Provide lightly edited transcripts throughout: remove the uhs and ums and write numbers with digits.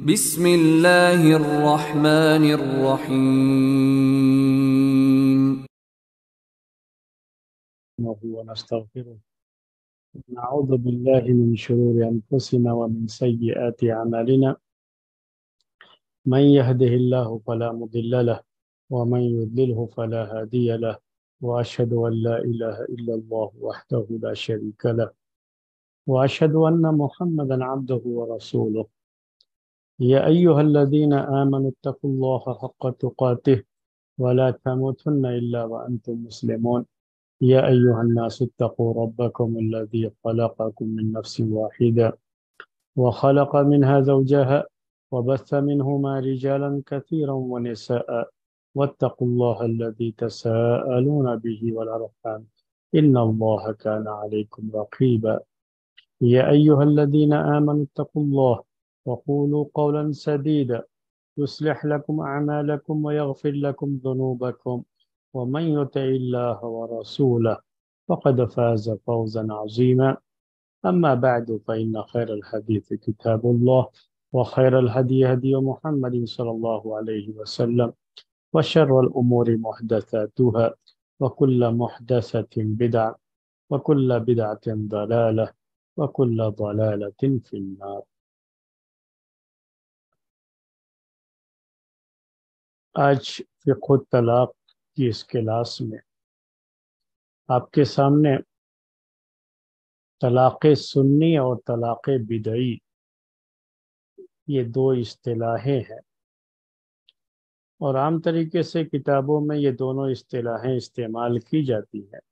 بسم اللہ الرحمن الرحیم۔ ونستغفره. نعوذ بالله من شرور أنفسنا ومن سيئات أعمالنا. من يهده الله فلا مضل له ومن يضلله فلا هادي له، وأشهد أن لا إله إلا الله وحده لا شريك له، وأشهد أن محمدا عبده ورسوله. يا أيها الذين آمنوا اتقوا الله حق تقاته ولا تموتن إلا وأنتم مسلمون. يا أيها الناس اتقوا ربكم الذي خلقكم من نفس واحدة وخلق منها زوجها وبث منهما رجالا كثيرا ونساء، واتقوا الله الذي تساءلون به والأرحام إن الله كان عليكم رقيبا. يا أيها الذين آمنوا اتقوا الله وقولوا قولا سديدا يصلح لكم أعمالكم ويغفر لكم ذنوبكم، ومن يطع الله ورسوله فقد فاز فوزا عظيما. أما بعد فإن خير الحديث كتاب الله، وخير الهدي هدي محمد صلى الله عليه وسلم، وشر الأمور محدثاتها، وكل محدثة بدعة، وكل بدعة ضلالة، وكل ضلالة في النار. آج فقہ الطلاق کی اس کلاس میں آپ کے سامنے طلاق سنی اور طلاق بدعی یہ دو اصطلاحیں ہیں، اور عام طریقے سے کتابوں میں یہ دونوں اصطلاحیں استعمال کی جاتی ہیں۔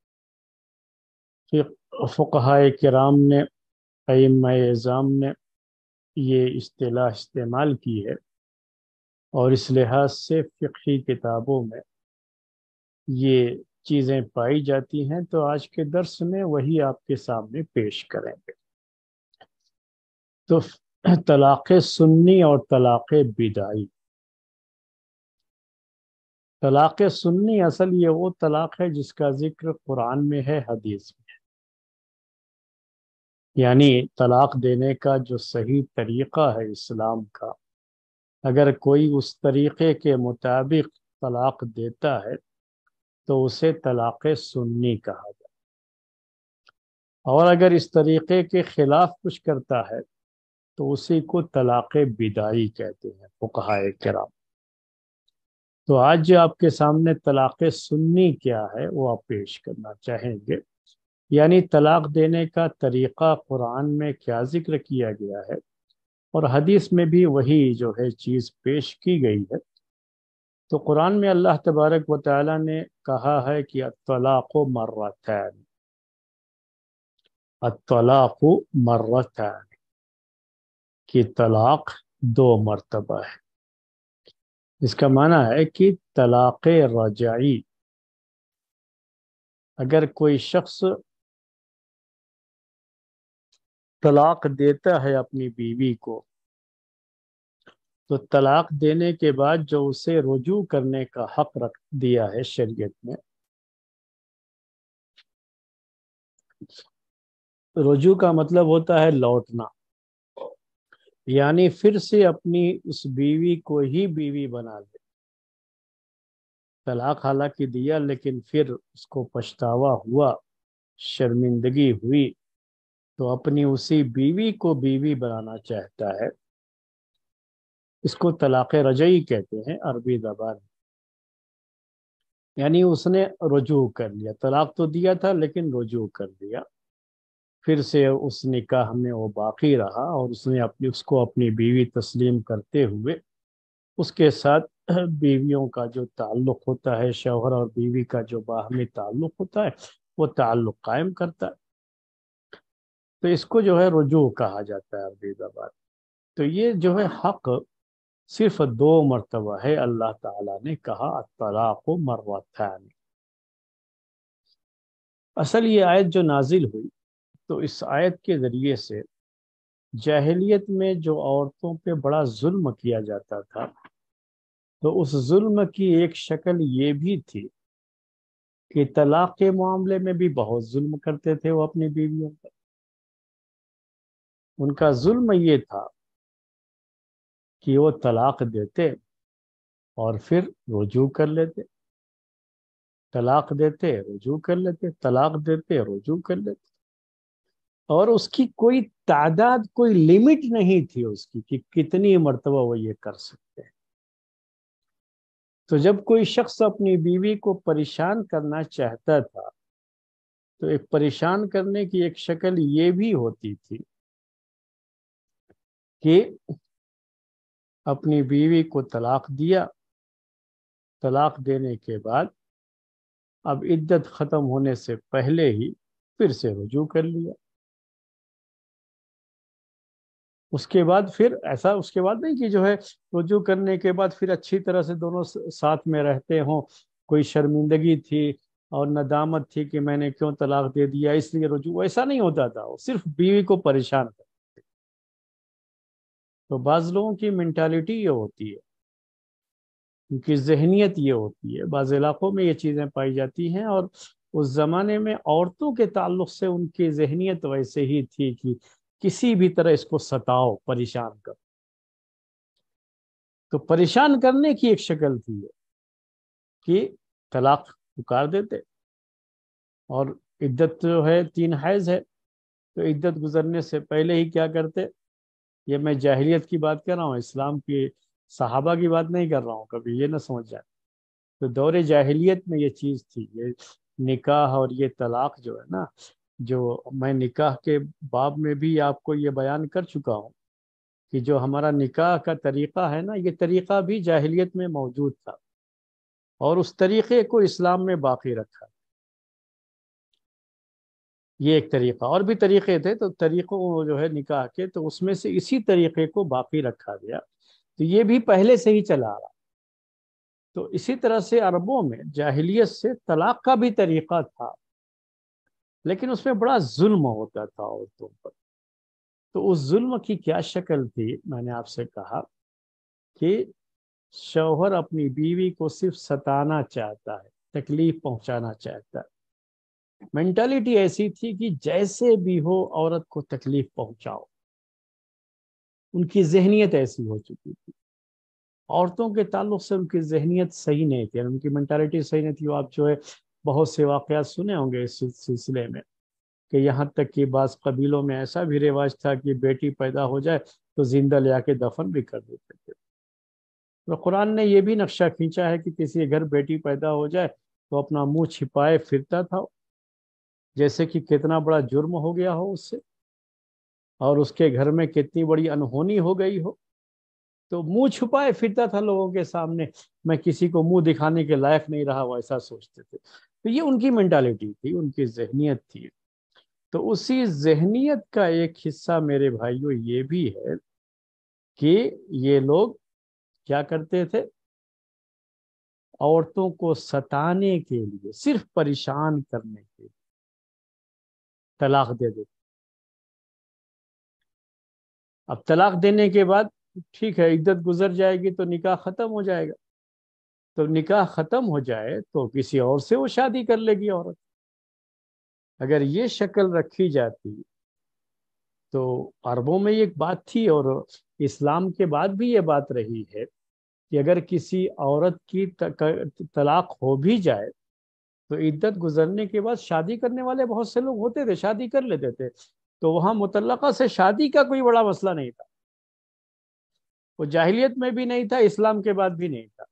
فقہائے کرام نے، ائمہ اعظام نے یہ اصطلاح استعمال کی ہے، اور اس لحاظ سے فقہی کتابوں میں یہ چیزیں پائی جاتی ہیں، تو آج کے درس میں وہی آپ کے سامنے پیش کریں گے۔ تو طلاق سنی اور طلاق بدعی۔ طلاق سنی اصل یہ وہ طلاق ہے جس کا ذکر قرآن میں ہے، حدیث میں ہے، یعنی طلاق دینے کا جو صحیح طریقہ ہے اسلام کا، اگر کوئی اس طریقے کے مطابق طلاق دیتا ہے تو اسے طلاق سنی کہا جاتا ہے، اور اگر اس طریقے کے خلاف کچھ کرتا ہے تو اسی کو طلاق بدعی کہتے ہیں فقہائے کرام۔ تو آج جو آپ کے سامنے طلاق سنی کیا ہے وہ آپ پیش کرنا چاہیں گے، یعنی طلاق دینے کا طریقہ قرآن میں کیا ذکر کیا گیا ہے، اور حدیث میں بھی وہی جو ہے چیز پیش کی گئی ہے۔ تو قرآن میں اللہ تبارک و تعالی نے کہا ہے کہ الطلاق مرتان، الطلاق مرتان، کہ طلاق دو مرتبہ ہے۔ اس کا معنی ہے کہ طلاق رجعی، اگر کوئی شخص طلاق دیتا ہے اپنی بیوی کو، تو طلاق دینے کے بعد جو اسے رجوع کرنے کا حق رکھ دیا ہے شریعت میں، رجوع کا مطلب ہوتا ہے لوٹنا، یعنی پھر سے اپنی اس بیوی کو ہی بیوی بنا لے۔ طلاق حالانکہ دیا لیکن پھر اس کو پچھتاوا ہوا، شرمندگی ہوئی، تو اپنی اسی بیوی کو بیوی بنانا چاہتا ہے۔ اس کو طلاق رجعی کہتے ہیں عربی زبان میں، یعنی اس نے رجوع کر لیا، طلاق تو دیا تھا لیکن رجوع کر لیا، پھر سے اس نکاح میں وہ باقی رہا، اور اس نے اس کو اپنی بیوی تسلیم کرتے ہوئے اس کے ساتھ بیویوں کا جو تعلق ہوتا ہے، شوہر اور بیوی کا جو باہمی تعلق ہوتا ہے، وہ تعلق قائم کرتا ہے۔ تو اس کو جو ہے رجوع کہا جاتا ہے عربی زبان۔ تو یہ جو ہے حق صرف دو مرتبہ ہے، اللہ تعالیٰ نے کہا الطلاق مرتان۔ اصل یہ آیت جو نازل ہوئی، تو اس آیت کے ذریعے سے جاہلیت میں جو عورتوں پہ بڑا ظلم کیا جاتا تھا، تو اس ظلم کی ایک شکل یہ بھی تھی کہ طلاق کے معاملے میں بھی بہت ظلم کرتے تھے وہ اپنی بیویوں پر۔ ان کا ظلم یہ تھا کہ وہ طلاق دیتے اور پھر رجوع کر لیتے، طلاق دیتے رجوع کر لیتے، طلاق دیتے رجوع کر لیتے، اور اس کی کوئی تعداد، کوئی لمٹ نہیں تھی اس کی کہ کتنی مرتبہ وہ یہ کر سکتے ہیں۔ تو جب کوئی شخص اپنی بیوی کو پریشان کرنا چاہتا تھا تو ایک پریشان کرنے کی ایک شکل یہ بھی ہوتی تھی کہ اپنی بیوی کو طلاق دیا، طلاق دینے کے بعد اب عدت ختم ہونے سے پہلے ہی پھر سے رجوع کر لیا۔ اس کے بعد پھر ایسا، اس کے بعد نہیں کہ جو ہے رجوع کرنے کے بعد پھر اچھی طرح سے دونوں ساتھ میں رہتے ہوں، کوئی شرمندگی تھی اور ندامت تھی کہ میں نے کیوں طلاق دے دیا اس لیے رجوع، ایسا نہیں ہوتا تھا، وہ صرف بیوی کو پریشان کر۔ تو بعض لوگوں کی مینٹالٹی یہ ہوتی ہے، ان کی ذہنیت یہ ہوتی ہے، بعض علاقوں میں یہ چیزیں پائی جاتی ہیں، اور اس زمانے میں عورتوں کے تعلق سے ان کی ذہنیت ویسے ہی تھی کہ کسی بھی طرح اس کو ستاؤ، پریشان کرو۔ تو پریشان کرنے کی ایک شکل تھی یہ کہ طلاق پکار دیتے، اور عدت جو ہے 3 حیض ہے، تو عدت گزرنے سے پہلے ہی کیا کرتے، یہ میں جاہلیت کی بات کر رہا ہوں، اسلام کی صحابہ کی بات نہیں کر رہا ہوں، کبھی یہ نہ سمجھ جائے۔ تو دور جاہلیت میں یہ چیز تھی، یہ نکاح اور یہ طلاق جو ہے نا، جو میں نکاح کے باب میں بھی آپ کو یہ بیان کر چکا ہوں کہ جو ہمارا نکاح کا طریقہ ہے نا، یہ طریقہ بھی جاہلیت میں موجود تھا، اور اس طریقے کو اسلام میں باقی رکھا۔ یہ ایک طریقہ، اور بھی طریقے تھے، تو طریقوں جو ہے نکاح کے، تو اس میں سے اسی طریقے کو باقی رکھا گیا، تو یہ بھی پہلے سے ہی چلا رہا۔ تو اسی طرح سے عربوں میں جاہلیت سے طلاق کا بھی طریقہ تھا، لیکن اس میں بڑا ظلم ہوتا تھا عورتوں پر۔ تو اس ظلم کی کیا شکل تھی، میں نے آپ سے کہا کہ شوہر اپنی بیوی کو صرف ستانا چاہتا ہے، تکلیف پہنچانا چاہتا ہے، مینٹالٹی ایسی تھی کہ جیسے بھی ہو عورت کو تکلیف پہنچاؤ، ان کی ذہنیت ایسی ہو چکی تھی۔ عورتوں کے تعلق سے ان کی ذہنیت صحیح نہیں تھی، ان کی مینٹالٹی صحیح نہیں تھی۔ آپ جو ہے بہت سے واقعات سنے ہوں گے اس سلسلے میں، کہ یہاں تک کہ بعض قبیلوں میں ایسا بھی رواج تھا کہ بیٹی پیدا ہو جائے تو زندہ لے آ کے دفن بھی کر دیتے تھے۔ تو قرآن نے یہ بھی نقشہ کھینچا ہے کہ کسی گھر بیٹی پیدا ہو جائے تو اپنا منہ چھپائے پھرتا تھا، جیسے کہ کتنا بڑا جرم ہو گیا ہو اس سے، اور اس کے گھر میں کتنی بڑی انہونی ہو گئی ہو، تو منہ چھپائے پھرتا تھا لوگوں کے سامنے، میں کسی کو منہ دکھانے کے لائق نہیں رہا، وہ ایسا سوچتے تھے۔ تو یہ ان کی مینٹالٹی تھی، ان کی ذہنیت تھی۔ تو اسی ذہنیت کا ایک حصہ میرے بھائیوں یہ بھی ہے کہ یہ لوگ کیا کرتے تھے، عورتوں کو ستانے کے لیے، صرف پریشان کرنے کے لیے طلاق دے دیتے۔ اب طلاق دینے کے بعد ٹھیک ہے، عدت گزر جائے گی تو نکاح ختم ہو جائے گا، تو نکاح ختم ہو جائے تو کسی اور سے وہ شادی کر لے گی عورت۔ اگر یہ شکل رکھی جاتی تو عربوں میں ایک بات تھی، اور اسلام کے بعد بھی یہ بات رہی ہے کہ اگر کسی عورت کی طلاق ہو بھی جائے تو عدت گزرنے کے بعد شادی کرنے والے بہت سے لوگ ہوتے تھے، شادی کر لیتے تھے، تو وہاں مطلقہ سے شادی کا کوئی بڑا مسئلہ نہیں تھا، وہ جاہلیت میں بھی نہیں تھا، اسلام کے بعد بھی نہیں تھا۔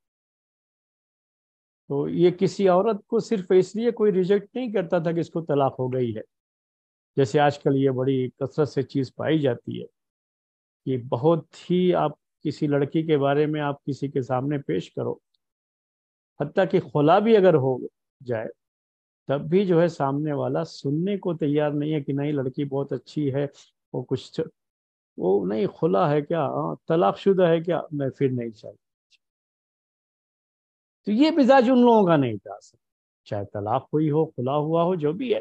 تو یہ کسی عورت کو صرف اس لیے کوئی ریجیکٹ نہیں کرتا تھا کہ اس کو طلاق ہو گئی ہے، جیسے آج کل یہ بڑی کثرت سے چیز پائی جاتی ہے کہ بہت ہی آپ کسی لڑکی کے بارے میں آپ کسی کے سامنے پیش کرو، حتیٰ کہ خلا بھی اگر ہو جائے تب بھی جو ہے سامنے والا سننے کو تیار نہیں ہے کہ نہیں لڑکی بہت اچھی ہے، وہ کچھ وہ نہیں، خلا ہے کیا، طلاق شدہ ہے کیا، میں پھر نہیں چاہتا۔ تو یہ مزاج ان لوگوں کا نہیں تھا، چاہے طلاق ہوئی ہو، خلا ہوا ہو، جو بھی ہے،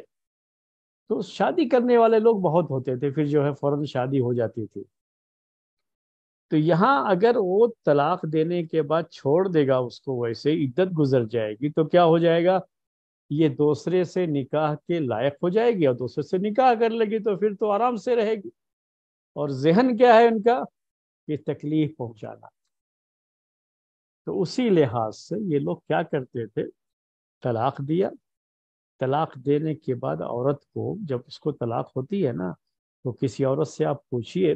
تو شادی کرنے والے لوگ بہت ہوتے تھے، پھر جو ہے فوراً شادی ہو جاتی تھی۔ تو یہاں اگر وہ طلاق دینے کے بعد چھوڑ دے گا اس کو، ویسے عدت گزر جائے گی تو کیا ہو جائے گا، یہ دوسرے سے نکاح کے لائق ہو جائے گی، اور دوسرے سے نکاح کر لے گی تو پھر تو آرام سے رہے گی۔ اور ذہن کیا ہے ان کا، یہ تکلیف پہنچانا. تو اسی لحاظ سے یہ لوگ کیا کرتے تھے، طلاق دیا، طلاق دینے کے بعد عورت کو جب اس کو طلاق ہوتی ہے نا، تو کسی عورت سے آپ پوچھئے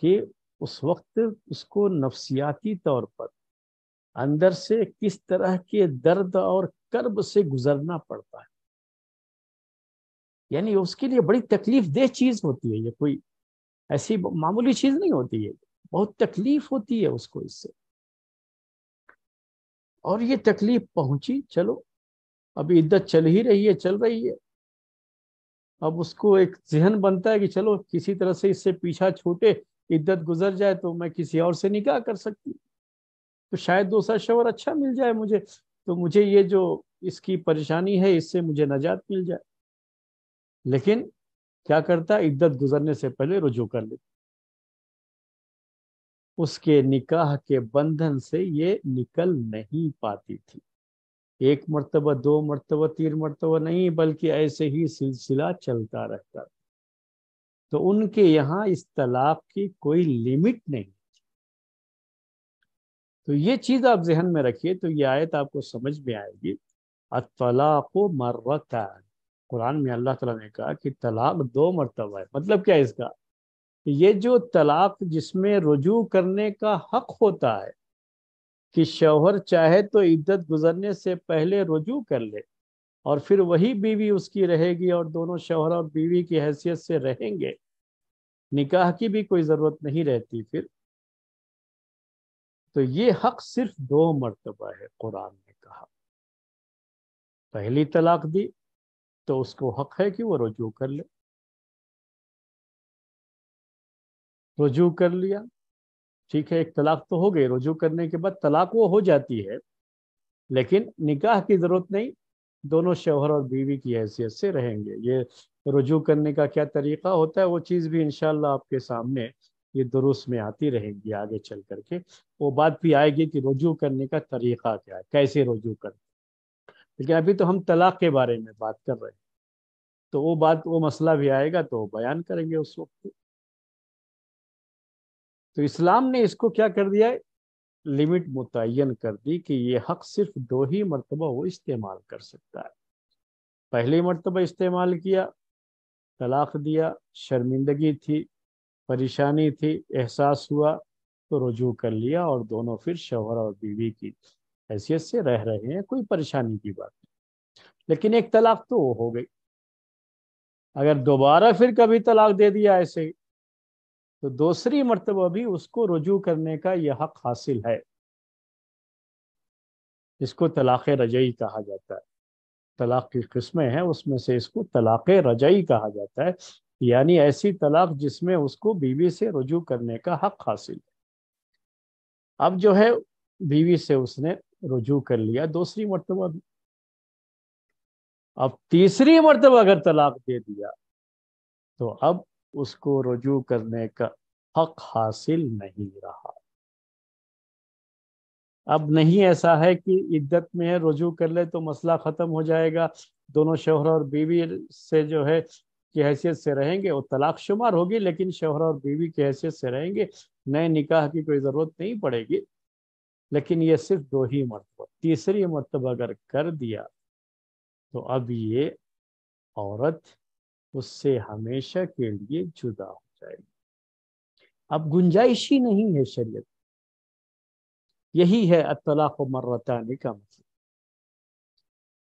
کہ اس وقت اس کو نفسیاتی طور پر اندر سے کس طرح کے درد اور کرب سے گزرنا پڑتا ہے. یعنی اس کے لیے بڑی تکلیف دہ چیز ہوتی ہے، یہ کوئی ایسی معمولی چیز نہیں ہوتی ہے، بہت تکلیف ہوتی ہے اس کو اس سے. اور یہ تکلیف پہنچی، چلو ابھی عدت چل ہی رہی ہے، چل رہی ہے. اب اس کو ایک ذہن بنتا ہے کہ چلو کسی طرح سے اس سے پیچھا چھوٹے، عدت گزر جائے تو میں کسی اور سے نکاح کر سکتی، تو شاید دوسرا شوہر اچھا مل جائے مجھے، تو مجھے یہ جو اس کی پریشانی ہے اس سے مجھے نجات مل جائے. لیکن کیا کرتا، عدت گزرنے سے پہلے رجوع کر لیتا. اس کے نکاح کے بندھن سے یہ نکل نہیں پاتی تھی. ایک مرتبہ، دو مرتبہ، تین مرتبہ نہیں، بلکہ ایسے ہی سلسلہ چلتا رہتا. تو ان کے یہاں اس طلاق کی کوئی لیمٹ نہیں. تو یہ چیز آپ ذہن میں رکھیے، تو یہ آیت آپ کو سمجھ میں آئے گی. الطلاق مرتان، قرآن میں اللہ تعالیٰ نے کہا کہ طلاق 2 مرتبہ ہے. مطلب کیا ہے اس کا؟ یہ جو طلاق جس میں رجوع کرنے کا حق ہوتا ہے کہ شوہر چاہے تو عدت گزرنے سے پہلے رجوع کر لے اور پھر وہی بیوی اس کی رہے گی اور دونوں شوہر اور بیوی کی حیثیت سے رہیں گے، نکاح کی بھی کوئی ضرورت نہیں رہتی پھر. تو یہ حق صرف 2 مرتبہ ہے. قرآن نے کہا پہلی طلاق دی تو اس کو حق ہے کہ وہ رجوع کر لے. رجوع کر لیا، ٹھیک ہے، ایک طلاق تو ہو گئی، رجوع کرنے کے بعد طلاق وہ ہو جاتی ہے، لیکن نکاح کی ضرورت نہیں، دونوں شوہر اور بیوی کی حیثیت سے رہیں گے. یہ رجوع کرنے کا کیا طریقہ ہوتا ہے وہ چیز بھی انشاءاللہ آپ کے سامنے یہ دروس میں آتی رہے گی آگے چل کر کے. وہ بات بھی آئے گی کہ رجوع کرنے کا طریقہ کیا ہے، کیسے رجوع کریں. لیکن ابھی تو ہم طلاق کے بارے میں بات کر رہے ہیں، تو وہ مسئلہ بھی آئے گا تو بیان کریں گے اس وقت. تو اسلام نے اس کو کیا کر دیا ہے، لمٹ متعین کر دی کہ یہ حق صرف 2 ہی مرتبہ وہ استعمال کر سکتا ہے. پہلی مرتبہ استعمال کیا، طلاق دیا، شرمندگی تھی، پریشانی تھی، احساس ہوا تو رجوع کر لیا اور دونوں پھر شوہر اور بیوی کی حیثیت سے رہ رہے ہیں، کوئی پریشانی کی بات نہیں. لیکن ایک طلاق تو وہ ہو گئی. اگر دوبارہ پھر کبھی طلاق دے دیا ایسے ہی، تو دوسری مرتبہ بھی اس کو رجوع کرنے کا یہ حق حاصل ہے. اس کو طلاق رجعی کہا جاتا ہے. طلاق کی قسمیں ہیں، اس میں سے اس کو طلاق رجعی کہا جاتا ہے، یعنی ایسی طلاق جس میں اس کو بیوی سے رجوع کرنے کا حق حاصل ہے. اب جو ہے بیوی سے اس نے رجوع کر لیا دوسری مرتبہ بھی، اب تیسری مرتبہ اگر طلاق دے دیا تو اب اس کو رجوع کرنے کا حق حاصل نہیں رہا. اب نہیں ایسا ہے کہ عدت میں ہے رجوع کر لے تو مسئلہ ختم ہو جائے گا، دونوں شوہر اور بیوی سے جو ہے کی حیثیت سے رہیں گے، وہ طلاق شمار ہوگی لیکن شوہر اور بیوی کی حیثیت سے رہیں گے، نئے نکاح کی کوئی ضرورت نہیں پڑے گی. لیکن یہ صرف 2 ہی مرتبہ، تیسری مرتبہ اگر کر دیا تو اب یہ عورت اس سے ہمیشہ کے لیے جدا ہو جائے گی. اب گنجائش ہی نہیں ہے شریعت. یہی ہے الطلاق مرتان کا مطلب.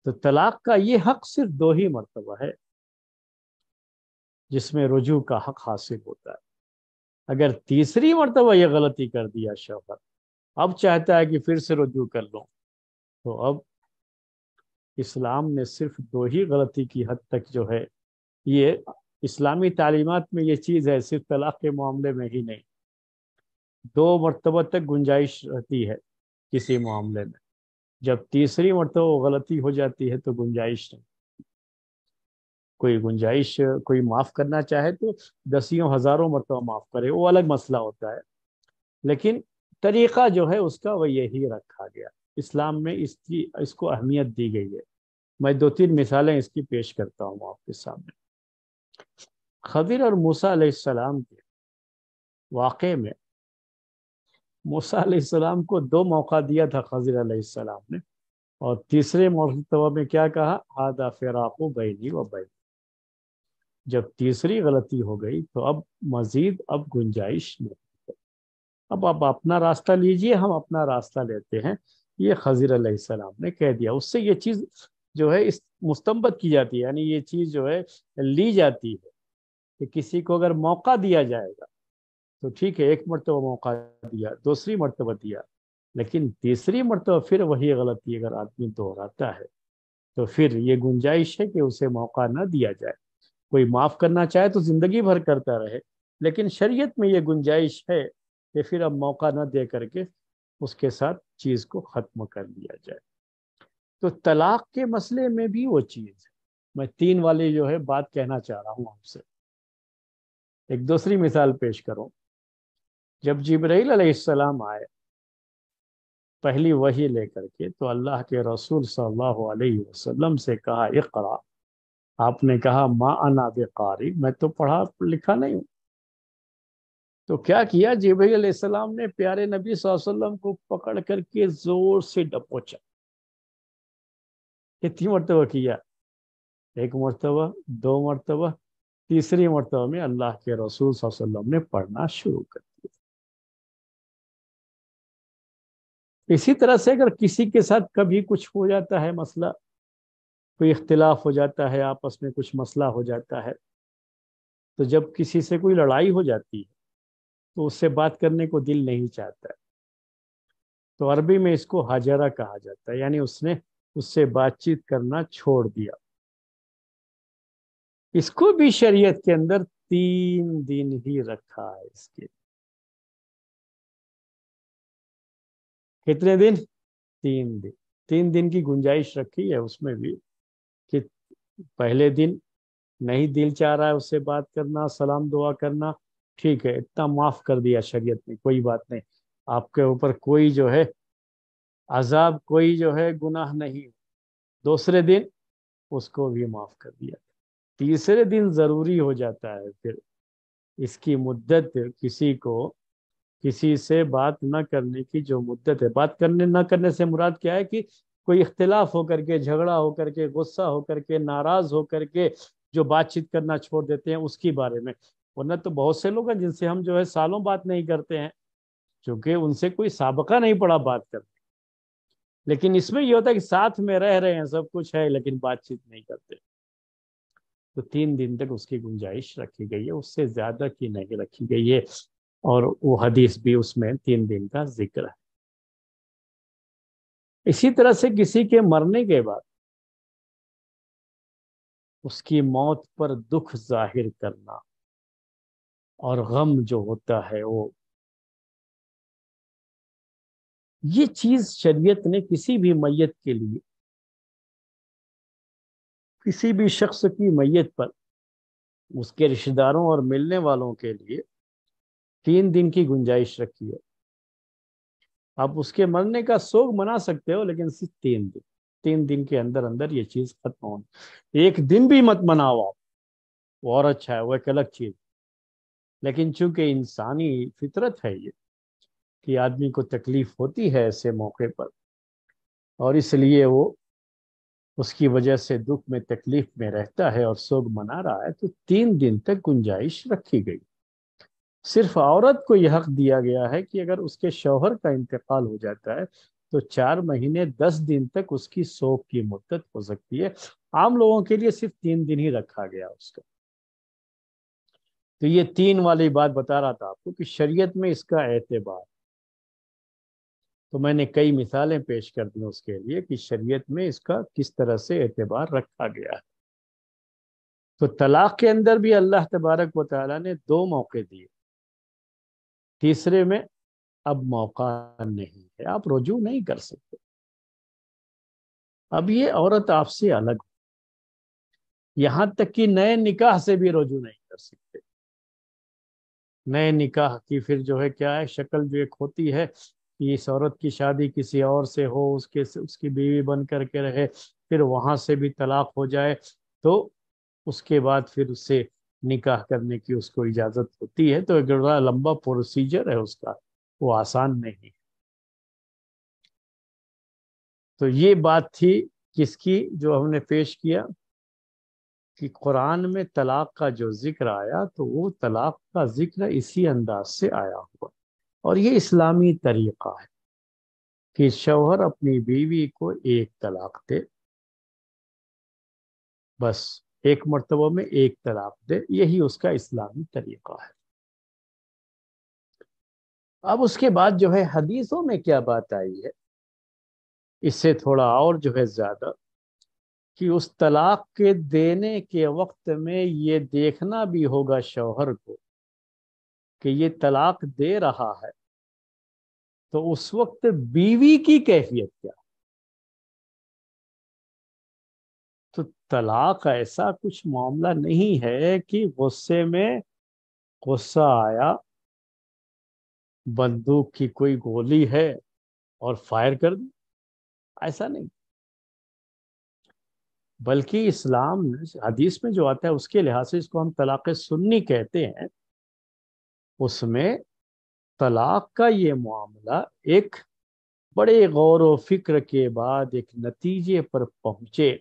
تو طلاق کا یہ حق صرف 2 ہی مرتبہ ہے جس میں رجوع کا حق حاصل ہوتا ہے. اگر تیسری مرتبہ یہ غلطی کر دیا شوہر، اب چاہتا ہے کہ پھر سے رجوع کر لوں، تو اب اسلام نے صرف 2 ہی غلطی کی حد تک جو ہے، یہ اسلامی تعلیمات میں یہ چیز ہے، صرف طلاق کے معاملے میں ہی نہیں، 2 مرتبہ تک گنجائش رہتی ہے کسی معاملے میں. جب تیسری مرتبہ وہ غلطی ہو جاتی ہے تو گنجائش نہیں. کوئی گنجائش، کوئی معاف کرنا چاہے تو 10 ہزاروں مرتبہ معاف کرے، وہ الگ مسئلہ ہوتا ہے، لیکن طریقہ جو ہے اس کا وہ یہی رکھا گیا. اسلام میں اس کو اہمیت دی گئی ہے. میں 2-3 مثالیں اس کی پیش کرتا ہوں آپ کے سامنے. خضر اور موسیٰ علیہ السلام کے واقعے میں موسیٰ علیہ السلام کو 2 موقع دیا تھا خضر علیہ السلام نے، اور تیسرے مرتبہ میں کیا کہا؟ ھذا فراق بینی و بین۔ جب تیسری غلطی ہو گئی تو اب مزید گنجائش نہیں ہے، اب آپ اپنا راستہ لیجئے، ہم اپنا راستہ لیتے ہیں، یہ خضر علیہ السلام نے کہہ دیا۔ اس سے یہ چیز جو ہے اس مستنبط کی جاتی ہے، یعنی یہ چیز جو ہے لی جاتی ہے کہ کسی کو اگر موقع دیا جائے گا تو ٹھیک ہے، 1 مرتبہ موقع دیا، دوسری مرتبہ دیا، لیکن تیسری مرتبہ پھر وہی غلطی اگر آدمی دہراتا ہے تو پھر یہ گنجائش ہے کہ اسے موقع نہ دیا جائے۔ کوئی معاف کرنا چاہے تو زندگی بھر کرتا رہے، لیکن شریعت میں یہ گنجائش ہے کہ پھر اب موقع نہ دے کر کے اس کے ساتھ چیز کو ختم کر دیا جائے۔ تو طلاق کے مسئلے میں بھی وہ چیز ہے۔ میں 3 والی جو ہے بات کہنا چاہ رہا ہوں آپ سے۔ ایک دوسری مثال پیش کروں۔ جب جبرائیل علیہ السلام آئے پہلی وحی لے کر کے، تو اللہ کے رسول صلی اللہ علیہ وسلم سے کہا اقرا۔ آپ نے کہا ما انا بقاری، میں تو پڑھا لکھا نہیں ہوں۔ تو کیا کیا جبرائیل علیہ السلام نے؟ پیارے نبی صلی اللہ علیہ وسلم کو پکڑ کر کے زور سے ڈپوچا۔ کتنی مرتبہ کیا؟ 1 مرتبہ، 2 مرتبہ، تیسری مرتبہ میں اللہ کے رسول صلی اللہ علیہ وسلم نے پڑھنا شروع کر دیا۔ اسی طرح سے اگر کسی کے ساتھ کبھی کچھ ہو جاتا ہے مسئلہ، کوئی اختلاف ہو جاتا ہے، آپس میں کچھ مسئلہ ہو جاتا ہے، تو جب کسی سے کوئی لڑائی ہو جاتی ہے تو اس سے بات کرنے کو دل نہیں چاہتا ہے، تو عربی میں اس کو ہاجرہ کہا جاتا ہے، یعنی اس نے اس سے بات چیت کرنا چھوڑ دیا۔ اس کو بھی شریعت کے اندر 3 دن ہی رکھا ہے۔ اس کے کتنے دن؟ 3 دن۔ 3 دن کی گنجائش رکھی ہے اس میں بھی، کہ پہلے دن نہیں دل چاہ رہا ہے اس سے بات کرنا، سلام دعا کرنا، ٹھیک ہے، اتنا معاف کر دیا شریعت نے، کوئی بات نہیں، آپ کے اوپر کوئی جو ہے عذاب، کوئی جو ہے گناہ نہیں۔ دوسرے دن اس کو بھی معاف کر دیا۔ تیسرے دن ضروری ہو جاتا ہے پھر اس کی مدت، کسی سے بات نہ کرنے کی جو مدت ہے، بات کرنے نہ کرنے سے مراد کیا ہے؟ کہ کوئی اختلاف ہو کر کے، جھگڑا ہو کر کے، غصہ ہو کر کے، ناراض ہو کر کے جو بات چیت کرنا چھوڑ دیتے ہیں اس کی بارے میں۔ ورنہ تو بہت سے لوگ ہیں جن سے ہم جو ہے سالوں بات نہیں کرتے ہیں، چونکہ ان سے کوئی سابقہ نہیں پڑا بات کرنے۔ لیکن اس میں یہ ہوتا ہے کہ ساتھ میں رہ رہے ہیں، سب کچھ ہے، لیکن بات چیت نہیں کرتے۔ تو 3 دن تک اس کی گنجائش رکھی گئی ہے، اس سے زیادہ کی نہیں رکھی گئی ہے، اور وہ حدیث بھی اس میں 3 دن کا ذکر ہے۔ اسی طرح سے کسی کے مرنے کے بعد اس کی موت پر دکھ ظاہر کرنا اور غم جو ہوتا ہے، یہ چیز شریعت نے کسی بھی میت کے لیے، کسی بھی شخص کی میت پر اس کے رشتہ داروں اور ملنے والوں کے لیے 3 دن کی گنجائش رکھی ہے۔ آپ اس کے مرنے کا سوگ منا سکتے ہو، لیکن صرف 3 دن۔ 3 دن کے اندر اندر یہ چیز ختم ہونی۔ 1 دن بھی مت مناؤ آپ، وہ اور اچھا ہے، وہ ایک الگ چیز۔ لیکن چونکہ انسانی فطرت ہے یہ کہ آدمی کو تکلیف ہوتی ہے ایسے موقع پر، اور اس لیے وہ اس کی وجہ سے دکھ میں، تکلیف میں رہتا ہے اور سوگ منا رہا ہے، تو 3 دن تک گنجائش رکھی گئی۔ صرف عورت کو یہ حق دیا گیا ہے کہ اگر اس کے شوہر کا انتقال ہو جاتا ہے تو 4 مہینے 10 دن تک اس کی سوگ کی مدت ہو سکتی ہے۔ عام لوگوں کے لیے صرف 3 دن ہی رکھا گیا اس کا۔ تو یہ 3 والی بات بتا رہا تھا آپ کو کہ شریعت میں اس کا اعتبار، تو میں نے کئی مثالیں پیش کر دی اس کے لیے کہ شریعت میں اس کا کس طرح سے اعتبار رکھا گیا ہے۔ تو طلاق کے اندر بھی اللہ تبارک و تعالیٰ نے 2 موقع دیے، تیسرے میں اب موقع نہیں ہے، آپ رجوع نہیں کر سکتے۔ اب یہ عورت آپ سے الگ، یہاں تک کہ نئے نکاح سے بھی رجوع نہیں کر سکتے۔ نئے نکاح کی پھر جو ہے کیا ہے، شکل جو ایک ہوتی ہے کہ اس عورت کی شادی کسی اور سے ہو، اس کی بیوی بن کر کے رہے، پھر وہاں سے بھی طلاق ہو جائے، تو اس کے بعد پھر اس سے نکاح کرنے کی اس کو اجازت ہوتی ہے۔ تو ایک بڑا لمبا پروسیجر ہے اس کا، وہ آسان نہیں۔ تو یہ بات تھی کس کی جو ہم نے پیش کیا کہ قرآن میں طلاق کا جو ذکر آیا تو وہ طلاق کا ذکر اسی انداز سے آیا ہوا، اور یہ اسلامی طریقہ ہے کہ شوہر اپنی بیوی کو ایک طلاق دے، بس ایک مرتبہ میں ایک طلاق دے، یہی اس کا اسلامی طریقہ ہے۔ اب اس کے بعد جو ہے حدیثوں میں کیا بات آئی ہے، اس سے تھوڑا اور جو ہے زیادہ، کہ اس طلاق کے دینے کے وقت میں یہ دیکھنا بھی ہوگا شوہر کو کہ یہ طلاق دے رہا ہے، تو اس وقت بیوی کی کیفیت کیا۔ تو طلاق ایسا کچھ معاملہ نہیں ہے کہ غصے میں غصہ آیا، بندوق کی کوئی گولی ہے اور فائر کر دی، ایسا نہیں، بلکہ اسلام حدیث میں جو آتا ہے اس کے لحاظ سے اس کو ہم طلاق سنی کہتے ہیں۔ اس میں طلاق کا یہ معاملہ ایک بڑے غور و فکر کے بعد ایک نتیجے پر پہنچے،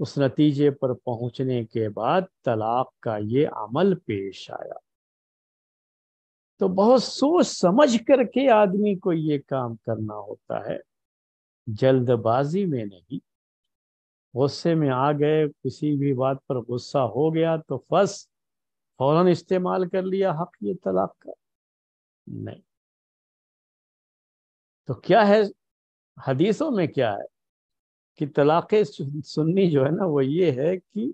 اس نتیجے پر پہنچنے کے بعد طلاق کا یہ عمل پیش آیا، تو بہت سوچ سمجھ کر کے آدمی کو یہ کام کرنا ہوتا ہے، جلد بازی میں نہیں۔ غصے میں آ گئے، کسی بھی بات پر غصہ ہو گیا تو بس فوراً استعمال کر لیا حق یہ طلاق کا، نہیں۔ تو کیا ہے حدیثوں میں کیا ہے کہ طلاق سنی جو ہے نا وہ یہ ہے کہ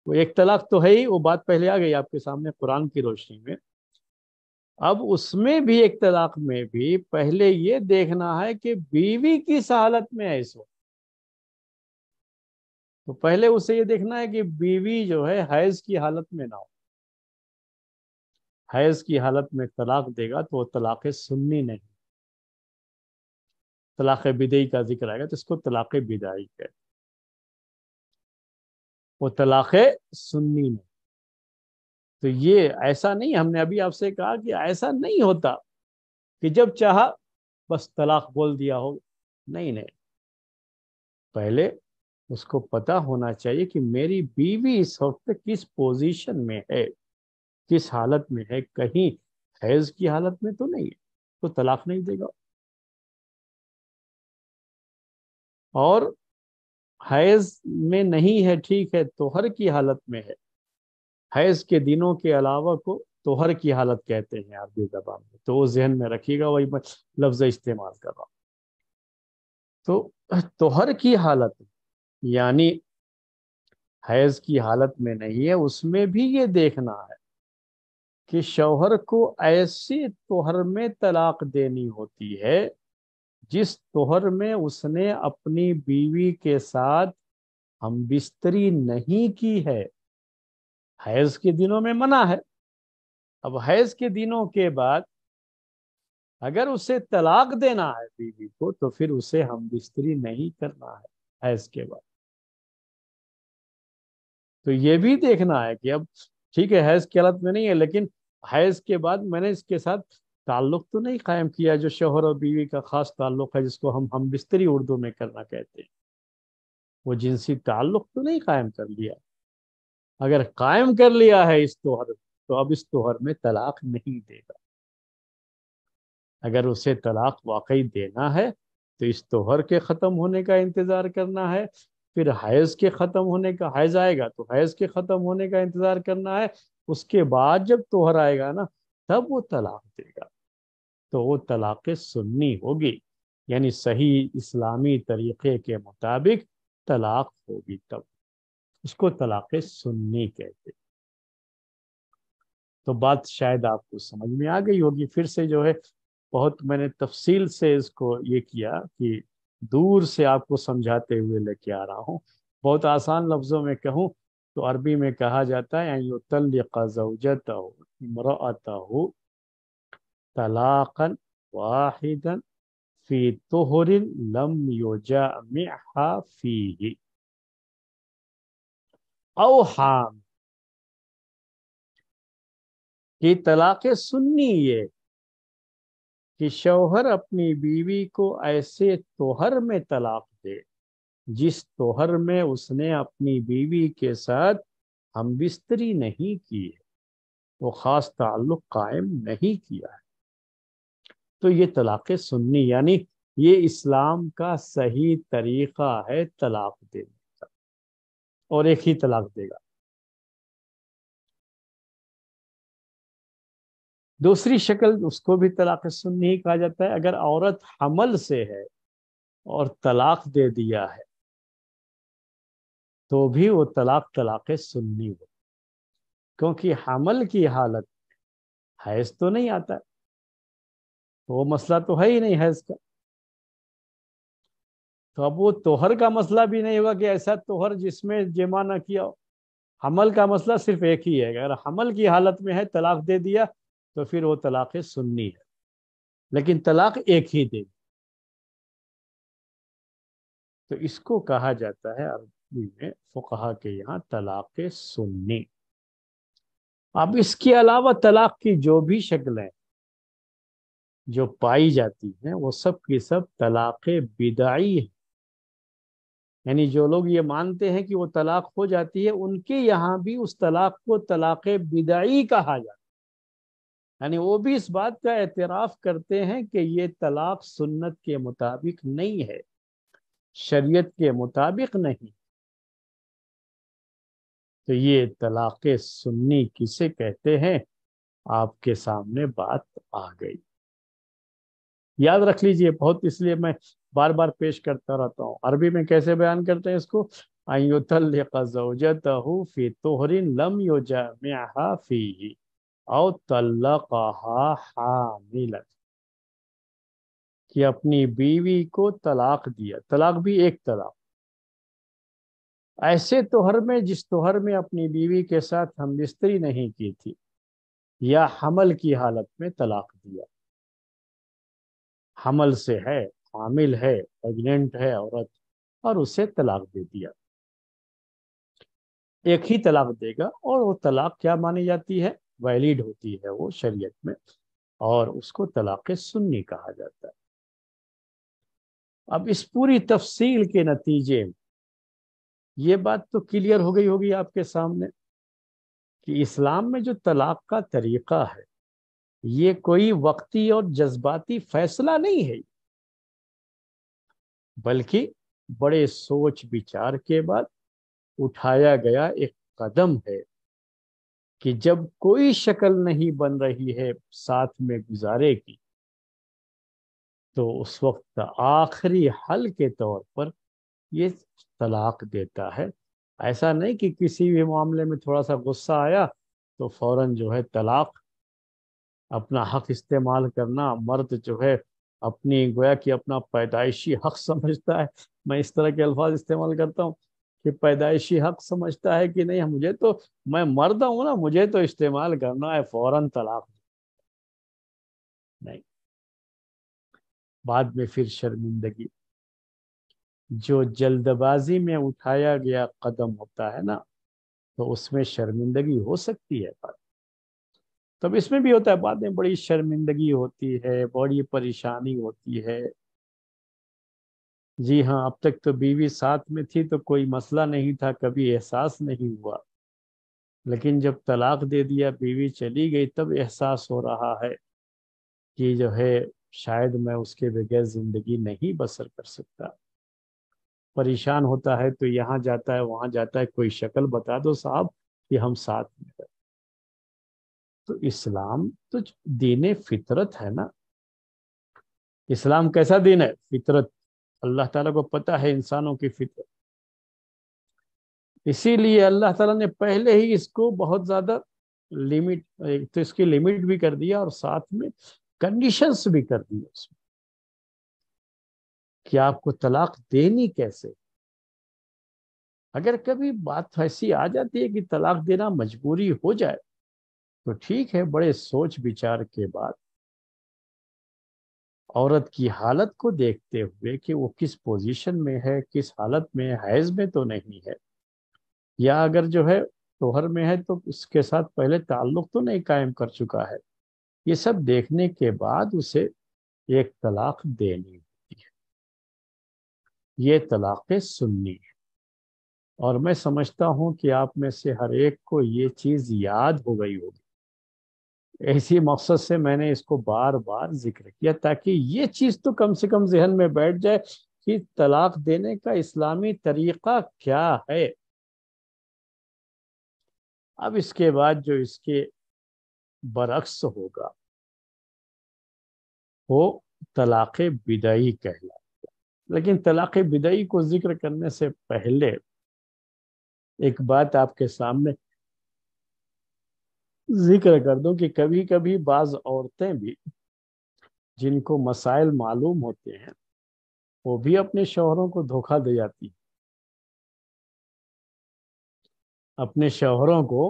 وہ ایک طلاق تو ہے ہی، وہ بات پہلے آ گئی آپ کے سامنے قرآن کی روشنی میں۔ اب اس میں بھی ایک طلاق میں بھی پہلے یہ دیکھنا ہے کہ بیوی کس حالت میں ہے اس وقت، تو پہلے اسے یہ دیکھنا ہے کہ بیوی جو ہے حیض کی حالت میں نہ ہو۔ حیض کی حالت میں طلاق دے گا تو وہ طلاق سنی نہیں، طلاق بدعی کا ذکر آئے گا تو اس کو طلاق بدعی کہتے ہیں، وہ طلاق سنی نہیں۔ تو یہ ایسا نہیں، ہم نے ابھی آپ سے کہا کہ ایسا نہیں ہوتا کہ جب چاہا بس طلاق بول دیا ہو، نہیں نہیں، پہلے اس کو پتا ہونا چاہیے کہ میری بیوی اس وقت کس پوزیشن میں ہے، کس حالت میں ہے، کہیں حیض کی حالت میں تو نہیں ہے تو طلاق نہیں دے گا، اور حیض میں نہیں ہے ٹھیک ہے، طہر کی حالت میں ہے، حیض کے دنوں کے علاوہ کو طہر کی حالت کہتے ہیں عربی زبان میں، تو وہ ذہن میں رکھیے گا، وہی میں لفظ استعمال کر رہا ہوں۔ تو طہر کی حالت یعنی حیض کی حالت میں نہیں ہے، اس میں بھی یہ دیکھنا ہے کہ شوہر کو ایسی طہر میں طلاق دینی ہوتی ہے جس طہر میں اس نے اپنی بیوی کے ساتھ ہم بستری نہیں کی ہے۔ حیض کے دنوں میں منع ہے، اب حیض کے دنوں کے بعد اگر اسے طلاق دینا ہے بیوی کو تو پھر اسے ہم بستری نہیں کرنا ہے حیض کے بعد۔ تو یہ بھی دیکھنا ہے کہ اب ٹھیک ہے حیض کی حالت میں نہیں ہے، لیکن حیض کے بعد میں نے اس کے ساتھ تعلق تو نہیں قائم کیا جو شوہر اور بیوی کا خاص تعلق ہے، جس کو ہم بستری اردو میں کرنا کہتے ہیں، وہ جنسی تعلق تو نہیں قائم کر لیا۔ اگر قائم کر لیا ہے اس طہر تو اب اس طہر میں طلاق نہیں دے گا۔ اگر اسے طلاق واقعی دینا ہے تو اس طہر کے ختم ہونے کا انتظار کرنا ہے، پھر حیض کے ختم ہونے کا، حیض آئے گا تو حیض کے ختم ہونے کا انتظار کرنا ہے، اس کے بعد جب طہر آئے گا نا تب وہ طلاق دے گا، تو وہ طلاق سنی ہوگی، یعنی صحیح اسلامی طریقے کے مطابق طلاق ہوگی، تب اس کو طلاق سنی کہتے۔ تو بات شاید آپ کو سمجھ میں آ گئی ہوگی، پھر سے جو ہے بہت میں نے تفصیل سے اس کو یہ کیا کہ دور سے آپ کو سمجھاتے ہوئے لے کے آ رہا ہوں۔ بہت آسان لفظوں میں کہوں تو عربی میں کہا جاتا ہے یطلق زوجتہ امرأتہ طلاقا واحدا فی طہر لم یجامعها فیہ او حام، کہ طلاق سنی یہ کہ شوہر اپنی بیوی کو ایسے توہر میں طلاق دے جس توہر میں اس نے اپنی بیوی کے ساتھ ہم بستری نہیں کی ہے، وہ خاص تعلق قائم نہیں کیا ہے، تو یہ طلاق سنی، یعنی یہ اسلام کا صحیح طریقہ ہے طلاق دینے کا، اور ایک ہی طلاق دے گا۔ دوسری شکل اس کو بھی طلاق سنی ہی کہا جاتا ہے، اگر عورت حمل سے ہے اور طلاق دے دیا ہے تو بھی وہ طلاق سنی ہو، کیونکہ حمل کی حالت حیض تو نہیں آتا، وہ مسئلہ تو ہے ہی نہیں حیض کا، تو اب وہ توہر کا مسئلہ بھی نہیں ہوگا کہ ایسا توہر جس میں جمع نہ کیا ہو۔ حمل کا مسئلہ صرف ایک ہی ہے، اگر حمل کی حالت میں ہے طلاق دے دیا تو پھر وہ طلاق سنی ہے، لیکن طلاق ایک ہی دے، تو اس کو کہا جاتا ہے عربی میں فقہا کے یہاں طلاق سنی۔ اب اس کے علاوہ طلاق کی جو بھی شکلیں جو پائی جاتی ہیں وہ سب کی سب طلاق بدعی ہے، یعنی جو لوگ یہ مانتے ہیں کہ وہ طلاق ہو جاتی ہے ان کے یہاں بھی اس طلاق کو طلاق بدعی کہا جاتا ہے، یعنی وہ بھی اس بات کا اعتراف کرتے ہیں کہ یہ طلاق سنت کے مطابق نہیں ہے، شریعت کے مطابق نہیں، تو یہ طلاق سنی کسے کہتے ہیں آپ کے سامنے بات آ گئی۔ یاد رکھ لیجئے بہت، اس لیے میں بار بار پیش کرتا رہتا ہوں، عربی میں کیسے بیان کرتے ہیں اس کو، ان یطلق زوجتہ فی طہر لم یجامعها فیہ او طلقها حاملا، کہ اپنی بیوی کو طلاق دیا، طلاق بھی ایک طلاق، ایسے طہر میں جس طہر میں اپنی بیوی کے ساتھ ہم بستری نہیں کی تھی، یا حمل کی حالت میں طلاق دیا، حمل سے ہے، حامل ہے، پریگننٹ ہے عورت، اور اسے طلاق دے دیا، ایک ہی طلاق دے گا، اور وہ طلاق کیا مانی جاتی ہے، ویلڈ ہوتی ہے وہ شریعت میں، اور اس کو طلاق سنی کہا جاتا ہے۔ اب اس پوری تفصیل کے نتیجے میں یہ بات تو کلیئر ہو گئی ہوگی آپ کے سامنے کہ اسلام میں جو طلاق کا طریقہ ہے یہ کوئی وقتی اور جذباتی فیصلہ نہیں ہے، بلکہ بڑے سوچ بچار کے بعد اٹھایا گیا ایک قدم ہے کہ جب کوئی شکل نہیں بن رہی ہے ساتھ میں گزارے کی، تو اس وقت آخری حل کے طور پر یہ طلاق دیتا ہے۔ ایسا نہیں کہ کسی بھی معاملے میں تھوڑا سا غصہ آیا تو فوراً جو ہے طلاق، اپنا حق استعمال کرنا، مرد جو ہے اپنی گویا کہ اپنا پیدائشی حق سمجھتا ہے، میں اس طرح کے الفاظ استعمال کرتا ہوں کہ پیدائشی حق سمجھتا ہے کہ نہیں، مجھے تو، میں مرد ہوں نا، مجھے تو استعمال کرنا ہے، فوراً طلاق نہیں، بعد میں پھر شرمندگی، جو جلد بازی میں اٹھایا گیا قدم ہوتا ہے نا تو اس میں شرمندگی ہو سکتی ہے، تب اس میں بھی ہوتا ہے، بعد میں بڑی شرمندگی ہوتی ہے، بڑی پریشانی ہوتی ہے، جی ہاں اب تک تو بیوی ساتھ میں تھی تو کوئی مسئلہ نہیں تھا، کبھی احساس نہیں ہوا، لیکن جب طلاق دے دیا، بیوی چلی گئی، تب احساس ہو رہا ہے کہ جو ہے شاید میں اس کے بغیر زندگی نہیں بسر کر سکتا، پریشان ہوتا ہے تو یہاں جاتا ہے وہاں جاتا ہے، کوئی شکل بتا دو صاحب کہ ہم ساتھ میں رہیں۔ تو اسلام تو دین فطرت ہے نا، اسلام کیسا دین ہے، فطرت، اللہ تعالیٰ کو پتہ ہے انسانوں کی فطرت، اسی لیے اللہ تعالیٰ نے پہلے ہی اس کو بہت زیادہ لمٹ، تو اس کی لمٹ بھی کر دیا اور ساتھ میں کنڈیشنز بھی کر دی اس میں کہ آپ کو طلاق دینی کیسے، اگر کبھی بات ایسی آ جاتی ہے کہ طلاق دینا مجبوری ہو جائے تو ٹھیک ہے، بڑے سوچ بچار کے بعد عورت کی حالت کو دیکھتے ہوئے کہ وہ کس پوزیشن میں ہے، کس حالت میں، حیض میں تو نہیں ہے، یا اگر جو ہے شوہر میں ہے تو اس کے ساتھ پہلے تعلق تو نہیں قائم کر چکا ہے، یہ سب دیکھنے کے بعد اسے ایک طلاق دینی ہوتی ہے، یہ طلاق سنی ہے۔ اور میں سمجھتا ہوں کہ آپ میں سے ہر ایک کو یہ چیز یاد ہو گئی ہوگی، اسی مقصد سے میں نے اس کو بار بار ذکر کیا تاکہ یہ چیز تو کم سے کم ذہن میں بیٹھ جائے کہ طلاق دینے کا اسلامی طریقہ کیا ہے۔ اب اس کے بعد جو اس کے برعکس ہوگا وہ طلاق بدعی کہلاتا ہے۔ لیکن طلاق بدعی کو ذکر کرنے سے پہلے ایک بات آپ کے سامنے ذکر کر دوں کہ کبھی کبھی بعض عورتیں بھی جن کو مسائل معلوم ہوتے ہیں وہ بھی اپنے شوہروں کو دھوکہ دے جاتی ہیں، اپنے شوہروں کو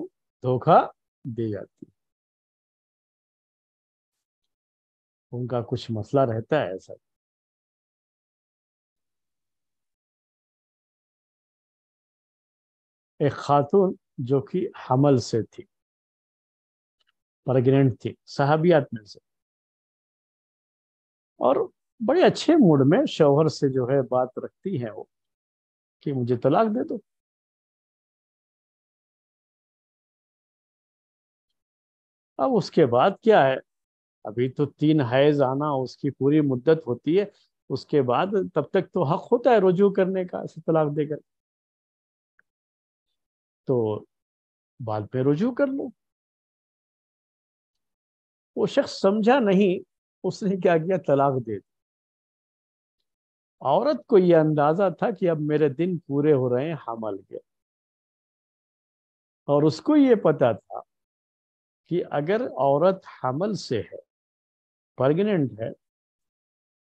دھوکہ دے جاتی ہیں، ان کا کچھ مسئلہ رہتا ہے ایسا۔ ایک خاتون جو کہ حمل سے تھی، پریگننٹ تھی، صحابیات میں سے، اور بڑے اچھے موڈ میں شوہر سے جو ہے بات رکھتی ہیں وہ کہ مجھے طلاق دے دو۔ اب اس کے بعد کیا ہے، ابھی تو 3 حیض آنا اس کی پوری مدت ہوتی ہے، اس کے بعد تب تک تو حق ہوتا ہے رجوع کرنے کا اسے طلاق دے کر، تو بعد میں رجوع کر لو۔ وہ شخص سمجھا نہیں، اس نے کیا کیا، طلاق دے دی۔ عورت کو یہ اندازہ تھا کہ اب میرے دن پورے ہو رہے ہیں حمل کے، اور اس کو یہ پتا تھا کہ اگر عورت حمل سے ہے، پریگننٹ ہے،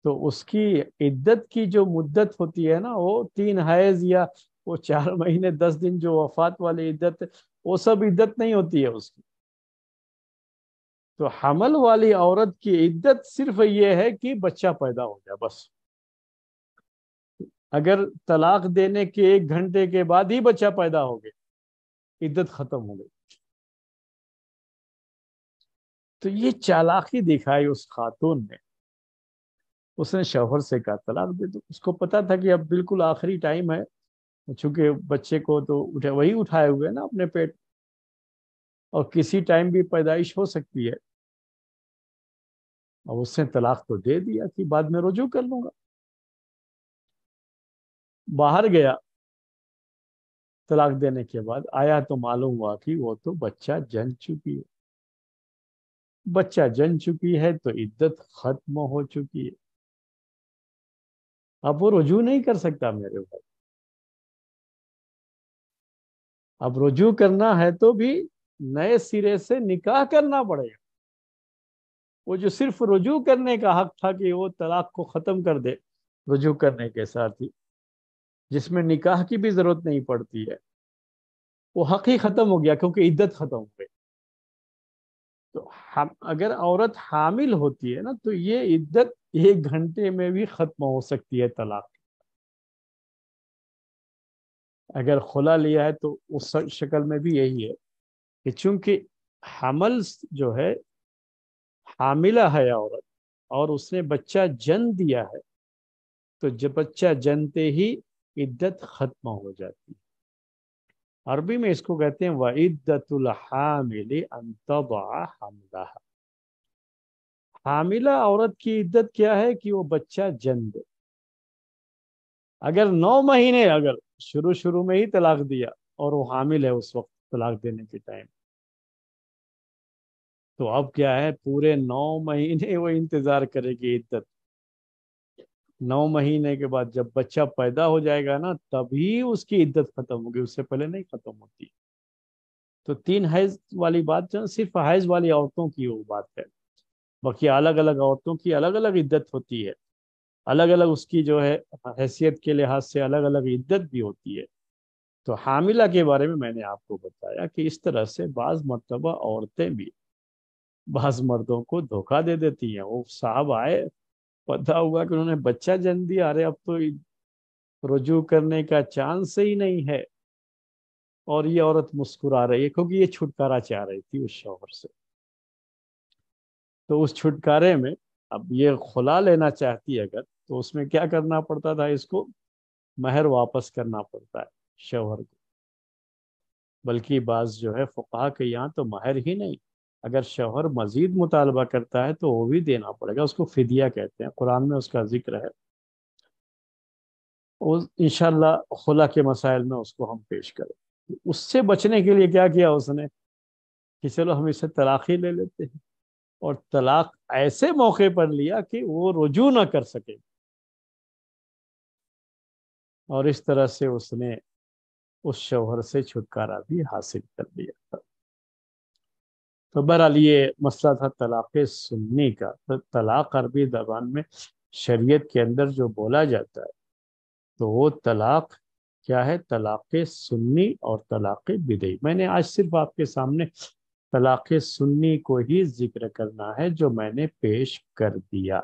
تو اس کی عدت کی جو مدت ہوتی ہے نا، وہ 3 حیض یا وہ 4 مہینے 10 دن جو وفات والی عدت ہے، وہ سب عدت نہیں ہوتی ہے اس کی۔ تو حمل والی عورت کی عدت صرف یہ ہے کہ بچہ پیدا ہو جائے بس۔ اگر طلاق دینے کے 1 گھنٹے کے بعد ہی بچہ پیدا ہو گیا، عدت ختم ہو گئی۔ تو یہ چالاکی دکھائی اس خاتون نے، اس نے شوہر سے کہا طلاق دے دو۔ اس کو پتا تھا کہ اب بالکل آخری ٹائم ہے، چونکہ بچے کو تو وہی اٹھائے ہوئے نا اپنے پیٹ، اور کسی ٹائم بھی پیدائش ہو سکتی ہے، اور اس نے طلاق تو دے دیا کہ بعد میں رجوع کر لوں گا۔ باہر گیا طلاق دینے کے بعد، آیا تو معلوم ہوا کہ وہ تو بچہ جن چکی ہے۔ بچہ جن چکی ہے تو عدت ختم ہو چکی ہے، اب وہ رجوع نہیں کر سکتا میرے بھائی۔ اب رجوع کرنا ہے تو بھی نئے سرے سے نکاح کرنا پڑے گا۔ وہ جو صرف رجوع کرنے کا حق تھا کہ وہ طلاق کو ختم کر دے رجوع کرنے کے ساتھ ہی، جس میں نکاح کی بھی ضرورت نہیں پڑتی ہے، وہ حق ہی ختم ہو گیا کیونکہ عدت ختم ہو گئی۔ تو اگر عورت حامل ہوتی ہے نا تو یہ عدت 1 گھنٹے میں بھی ختم ہو سکتی ہے طلاق۔ اگر خلا لیا ہے تو اس شکل میں بھی یہی ہے کہ چونکہ حمل جو ہے، حاملہ ہے عورت اور اس نے بچہ جن دیا ہے، تو جب بچہ جنتے ہی عدت ختم ہو جاتی ہے۔ عربی میں اس کو کہتے ہیں وَعِدَّةُ الْحَامِلِ أَن تَضَعَ حَمْلَهَا۔ حاملہ عورت کی عدت کیا ہے کہ وہ بچہ جن دے۔ اگر 9 مہینے اگر شروع میں ہی طلاق دیا اور وہ حامل ہے اس وقت طلاق دینے کے ٹائم، تو اب کیا ہے، پورے 9 مہینے وہ انتظار کرے گی عدت۔ 9 مہینے کے بعد جب بچہ پیدا ہو جائے گا نا، تبھی اس کی عدت ختم ہوگی، اس سے پہلے نہیں ختم ہوتی۔ تو 3 حیض والی بات جو صرف حیض والی عورتوں کی وہ بات ہے، باقی الگ الگ عورتوں کی الگ الگ عدت ہوتی ہے، الگ الگ اس کی جو ہے حیثیت کے لحاظ سے الگ الگ عدت بھی ہوتی ہے۔ تو حاملہ کے بارے میں نے آپ کو بتایا کہ اس طرح سے بعض مرتبہ عورتیں بھی بعض مردوں کو دھوکہ دے دیتی ہیں۔ وہ صاحب آئے، پتا ہوا کہ انہوں نے بچہ جن دیا، ارے اب تو رجوع کرنے کا چانس ہی نہیں ہے، اور یہ عورت مسکرا رہی ہے کیونکہ یہ چھٹکارا چاہ رہی تھی اس شوہر سے۔ تو اس چھٹکارے میں اب یہ خلا لینا چاہتی ہے اگر، تو اس میں کیا کرنا پڑتا تھا، اس کو مہر واپس کرنا پڑتا ہے شوہر کو۔ بلکہ بعض جو ہے فقہا کے یہاں تو مہر ہی نہیں، اگر شوہر مزید مطالبہ کرتا ہے تو وہ بھی دینا پڑے گا، اس کو فدیہ کہتے ہیں، قرآن میں اس کا ذکر ہے۔ انشاءاللہ خلا کے مسائل میں اس کو ہم پیش کریں۔ اس سے بچنے کے لیے کیا کیا اس نے کہ چلو ہم اسے طلاق ہی لے لیتے ہیں، اور طلاق ایسے موقع پر لیا کہ وہ رجوع نہ کر سکے، اور اس طرح سے اس نے اس شوہر سے چھٹکارا بھی حاصل کر لیا تھا۔ تو بہرحال یہ مسئلہ تھا طلاق سنی کا۔ تو طلاق عربی زبان میں شریعت کے اندر جو بولا جاتا ہے تو وہ طلاق کیا ہے؟ طلاق سنی اور طلاق بدعی۔ میں نے آج صرف آپ کے سامنے طلاق سنی کو ہی ذکر کرنا ہے جو میں نے پیش کر دیا۔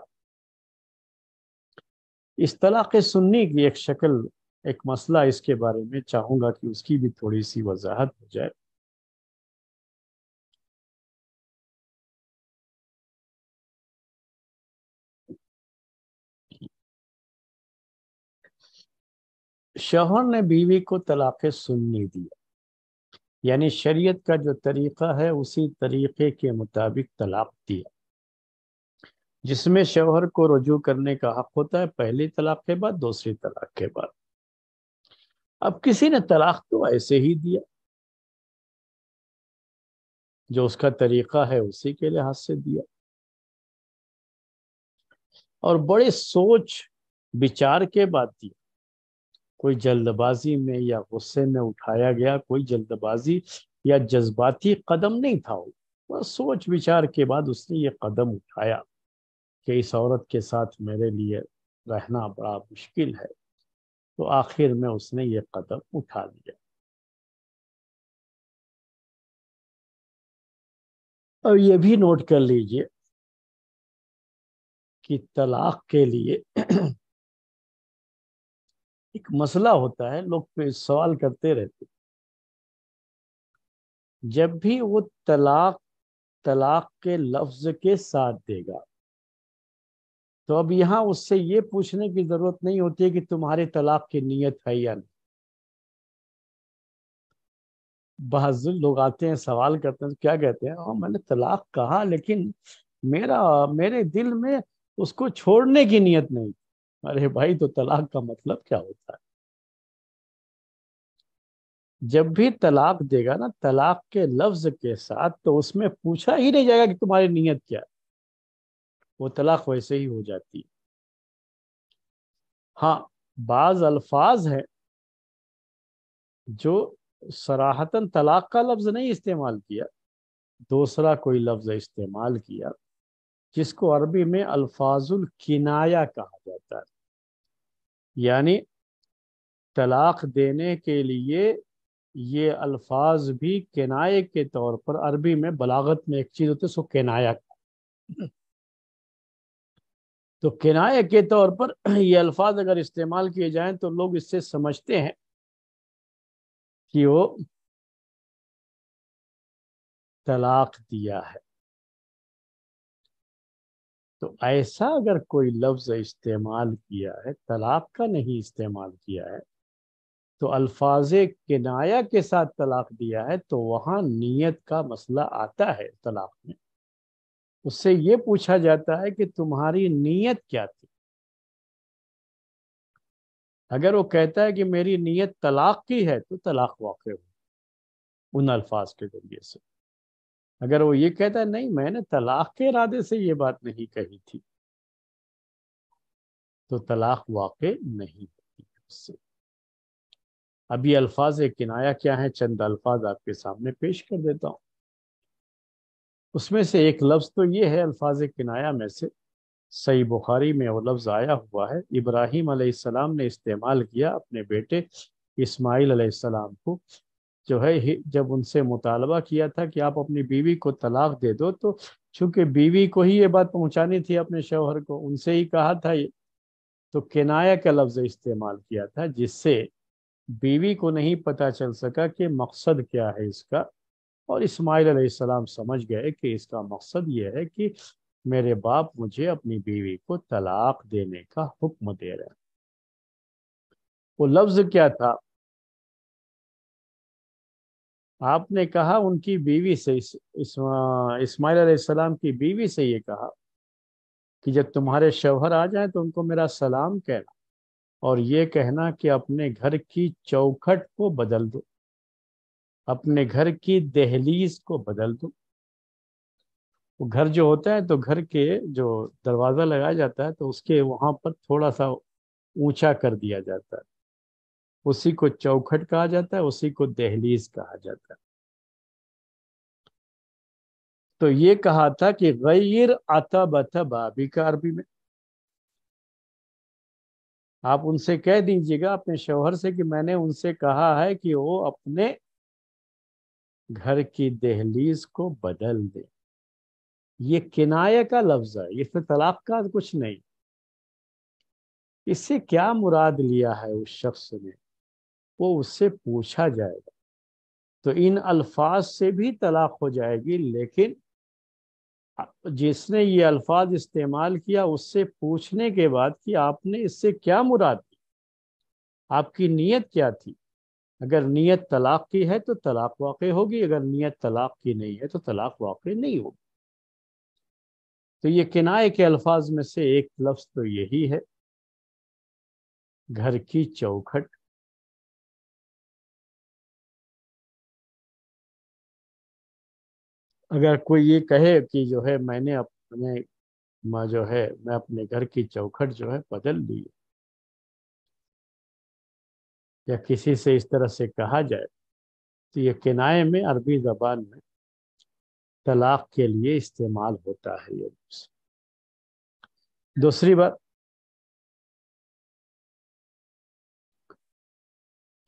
اس طلاق سنی کی ایک شکل، ایک مسئلہ اس کے بارے میں چاہوں گا کہ اس کی بھی تھوڑی سی وضاحت ہو جائے۔ شوہر نے بیوی کو طلاق سنی دیا، یعنی شریعت کا جو طریقہ ہے اسی طریقے کے مطابق طلاق دیا، جس میں شوہر کو رجوع کرنے کا حق ہوتا ہے پہلی طلاق کے بعد، دوسری طلاق کے بعد۔ اب کسی نے طلاق تو ایسے ہی دیا، جو اس کا طریقہ ہے اسی کے لحاظ سے دیا، اور بڑے سوچ بچار کے بعد دیا، کوئی جلد بازی میں یا غصے میں اٹھایا گیا کوئی جلد بازی یا جذباتی قدم نہیں تھا، وہ بس سوچ بچار کے بعد اس نے یہ قدم اٹھایا کہ اس عورت کے ساتھ میرے لیے رہنا بڑا مشکل ہے، تو آخر میں اس نے یہ قدم اٹھا لیا۔ اور یہ بھی نوٹ کر لیجئے کہ طلاق کے لیے ایک مسئلہ ہوتا ہے، لوگ پہ سوال کرتے رہتے، جب بھی وہ طلاق کے لفظ کے ساتھ دے گا تو اب یہاں اس سے یہ پوچھنے کی ضرورت نہیں ہوتی ہے کہ تمہاری طلاق کی نیت ہے یا نہیں۔ بعض لوگ آتے ہیں سوال کرتے ہیں تو کیا کہتے ہیں، ہاں میں نے طلاق کہا لیکن میرے دل میں اس کو چھوڑنے کی نیت نہیں۔ ارے بھائی، تو طلاق کا مطلب کیا ہوتا ہے؟ جب بھی طلاق دے گا نا طلاق کے لفظ کے ساتھ، تو اس میں پوچھا ہی نہیں جائے گا کہ تمہاری نیت کیا ہے، وہ طلاق ویسے ہی ہو جاتی ہے۔ ہاں، بعض الفاظ ہیں جو صراحتاً طلاق کا لفظ نہیں استعمال کیا، دوسرا کوئی لفظ استعمال کیا، جس کو عربی میں الفاظ الکنایہ کہا جاتا ہے، یعنی طلاق دینے کے لیے یہ الفاظ بھی کنایے کے طور پر، عربی میں بلاغت میں ایک چیز ہوتی ہے، سو کنایہ، تو کنایے کے طور پر یہ الفاظ اگر استعمال کیے جائیں تو لوگ اس سے سمجھتے ہیں کہ وہ طلاق دیا ہے۔ تو ایسا اگر کوئی لفظ استعمال کیا ہے، طلاق کا نہیں استعمال کیا ہے، تو الفاظ کنایہ کے ساتھ طلاق دیا ہے، تو وہاں نیت کا مسئلہ آتا ہے طلاق میں۔ اس سے یہ پوچھا جاتا ہے کہ تمہاری نیت کیا تھی۔ اگر وہ کہتا ہے کہ میری نیت طلاق کی ہے تو طلاق واقع ہو ان الفاظ کے ذریعے سے۔ اگر وہ یہ کہتا ہے نہیں میں نے طلاق کے ارادے سے یہ بات نہیں کہی تھی، تو طلاق واقع نہیں ہوتی اس سے۔ اب یہ الفاظ کنایہ کیا ہیں، چند الفاظ آپ کے سامنے پیش کر دیتا ہوں۔ اس میں سے ایک لفظ تو یہ ہے الفاظ کنایہ میں سے، صحیح بخاری میں وہ لفظ آیا ہوا ہے، ابراہیم علیہ السلام نے استعمال کیا اپنے بیٹے اسماعیل علیہ السلام کو، جو ہے جب ان سے مطالبہ کیا تھا کہ آپ اپنی بیوی کو طلاق دے دو، تو چونکہ بیوی کو ہی یہ بات پہنچانی تھی اپنے شوہر کو، ان سے ہی کہا تھا یہ، تو کنایہ کا لفظ استعمال کیا تھا، جس سے بیوی کو نہیں پتہ چل سکا کہ مقصد کیا ہے اس کا، اور اسماعیل علیہ السلام سمجھ گئے کہ اس کا مقصد یہ ہے کہ میرے باپ مجھے اپنی بیوی کو طلاق دینے کا حکم دے رہے ہیں۔ وہ لفظ کیا تھا؟ آپ نے کہا ان کی بیوی سے، اسماعیل علیہ السلام کی بیوی سے یہ کہا کہ جب تمہارے شوہر آ جائیں تو ان کو میرا سلام کہنا، اور یہ کہنا کہ اپنے گھر کی چوکھٹ کو بدل دو، اپنے گھر کی دہلیز کو بدل دو۔ وہ گھر جو ہوتا ہے تو گھر کے جو دروازہ لگایا جاتا ہے تو اس کے وہاں پر تھوڑا سا اونچا کر دیا جاتا ہے، اسی کو چوکھٹ کہا جاتا ہے، اسی کو دہلیز کہا جاتا ہے۔ تو یہ کہا تھا کہ غیر عتبۃ بابک عربی میں، آپ ان سے کہہ دیجیے گا اپنے شوہر سے کہ میں نے ان سے کہا ہے کہ وہ اپنے گھر کی دہلیز کو بدل دے۔ یہ کنایہ کا لفظ ہے، اس میں طلاق کا کچھ نہیں۔ اس سے کیا مراد لیا ہے اس شخص نے، وہ اس سے پوچھا جائے گا۔ تو ان الفاظ سے بھی طلاق ہو جائے گی، لیکن جس نے یہ الفاظ استعمال کیا اس سے پوچھنے کے بعد کہ آپ نے اس سے کیا مراد دی، آپ کی نیت کیا تھی۔ اگر نیت طلاق کی ہے تو طلاق واقع ہوگی، اگر نیت طلاق کی نہیں ہے تو طلاق واقع نہیں ہوگی۔ تو یہ کنایے کے الفاظ میں سے ایک لفظ تو یہی ہے، گھر کی چوکھٹ۔ اگر کوئی یہ کہے کہ جو ہے میں نے اپنے جو ہے میں اپنے گھر کی چوکھٹ جو ہے بدل دی، یا کسی سے اس طرح سے کہا جائے، تو یہ کنایے میں عربی زبان میں طلاق کے لیے استعمال ہوتا ہے یہ لفظ۔ دوسری بات،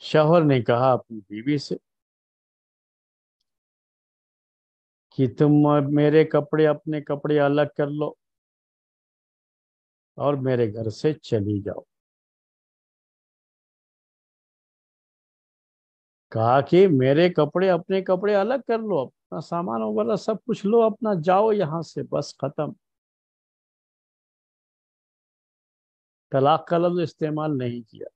شوہر نے کہا اپنی بیوی سے کہ تم میرے کپڑے اپنے کپڑے الگ کر لو اور میرے گھر سے چلی جاؤ۔ کہا کہ میرے کپڑے اپنے کپڑے الگ کر لو، اپنا سامان وغیرہ سب کچھ لو اپنا، جاؤ یہاں سے، بس ختم۔ طلاق کا لفظ استعمال نہیں کیا۔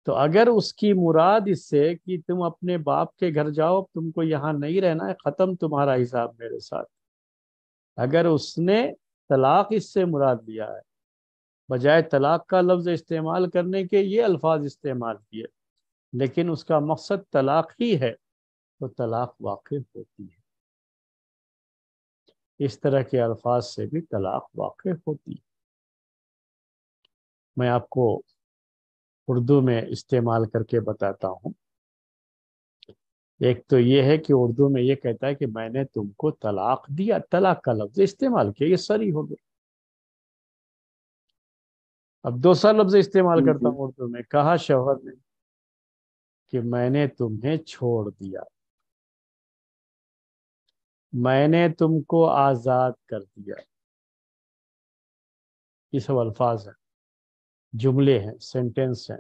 تو اگر اس کی مراد اس سے کہ تم اپنے باپ کے گھر جاؤ، تم کو یہاں نہیں رہنا ہے، ختم تمہارا حساب میرے ساتھ، اگر اس نے طلاق اس سے مراد لیا ہے، بجائے طلاق کا لفظ استعمال کرنے کے یہ الفاظ استعمال کیے، لیکن اس کا مقصد طلاق ہی ہے، تو طلاق واقع ہوتی ہے۔ اس طرح کے الفاظ سے بھی طلاق واقع ہوتی ہے۔ میں آپ کو اردو میں استعمال کر کے بتاتا ہوں۔ ایک تو یہ ہے کہ اردو میں یہ کہتا ہے کہ میں نے تم کو طلاق دیا، طلاق کا لفظ استعمال کیا، یہ سری ہو گیا۔ اب دوسرا لفظ استعمال جی کرتا ہوں اردو میں، کہا شوہر نے کہ میں نے تمہیں چھوڑ دیا، میں نے تم کو آزاد کر دیا۔ یہ سب الفاظ ہیں، جملے ہیں، سینٹینس ہیں۔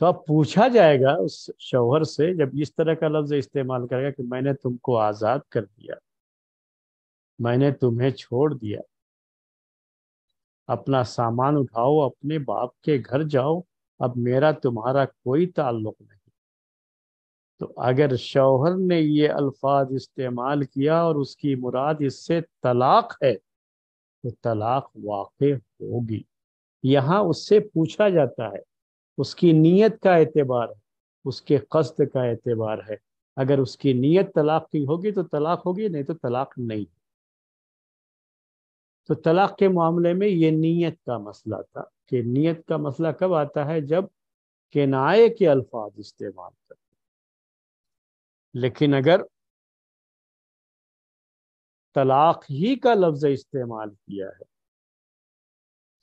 تو اب پوچھا جائے گا اس شوہر سے، جب اس طرح کا لفظ استعمال کرے گا کہ میں نے تم کو آزاد کر دیا، میں نے تمہیں چھوڑ دیا، اپنا سامان اٹھاؤ، اپنے باپ کے گھر جاؤ، اب میرا تمہارا کوئی تعلق نہیں۔ تو اگر شوہر نے یہ الفاظ استعمال کیا اور اس کی مراد اس سے طلاق ہے، تو طلاق واقع ہوگی۔ یہاں اس سے پوچھا جاتا ہے، اس کی نیت کا اعتبار ہے، اس کے قصد کا اعتبار ہے۔ اگر اس کی نیت طلاق کی ہوگی تو طلاق ہوگی، نہیں تو طلاق نہیں۔ تو طلاق کے معاملے میں یہ نیت کا مسئلہ تھا، کہ نیت کا مسئلہ کب آتا ہے؟ جب کنایے کے الفاظ استعمال کرتے۔ لیکن اگر طلاق ہی کا لفظ استعمال کیا ہے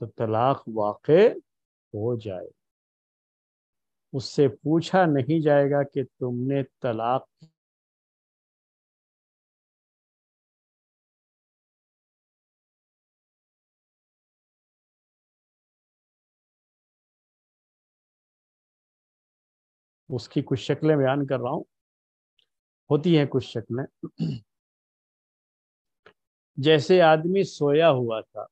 تو طلاق واقع ہو جائے، اس سے پوچھا نہیں جائے گا کہ تم نے طلاق۔ اس کی کچھ شکلیں بیان کر رہا ہوں۔ ہوتی ہیں کچھ شکلیں. جیسے آدمی سویا ہوا تھا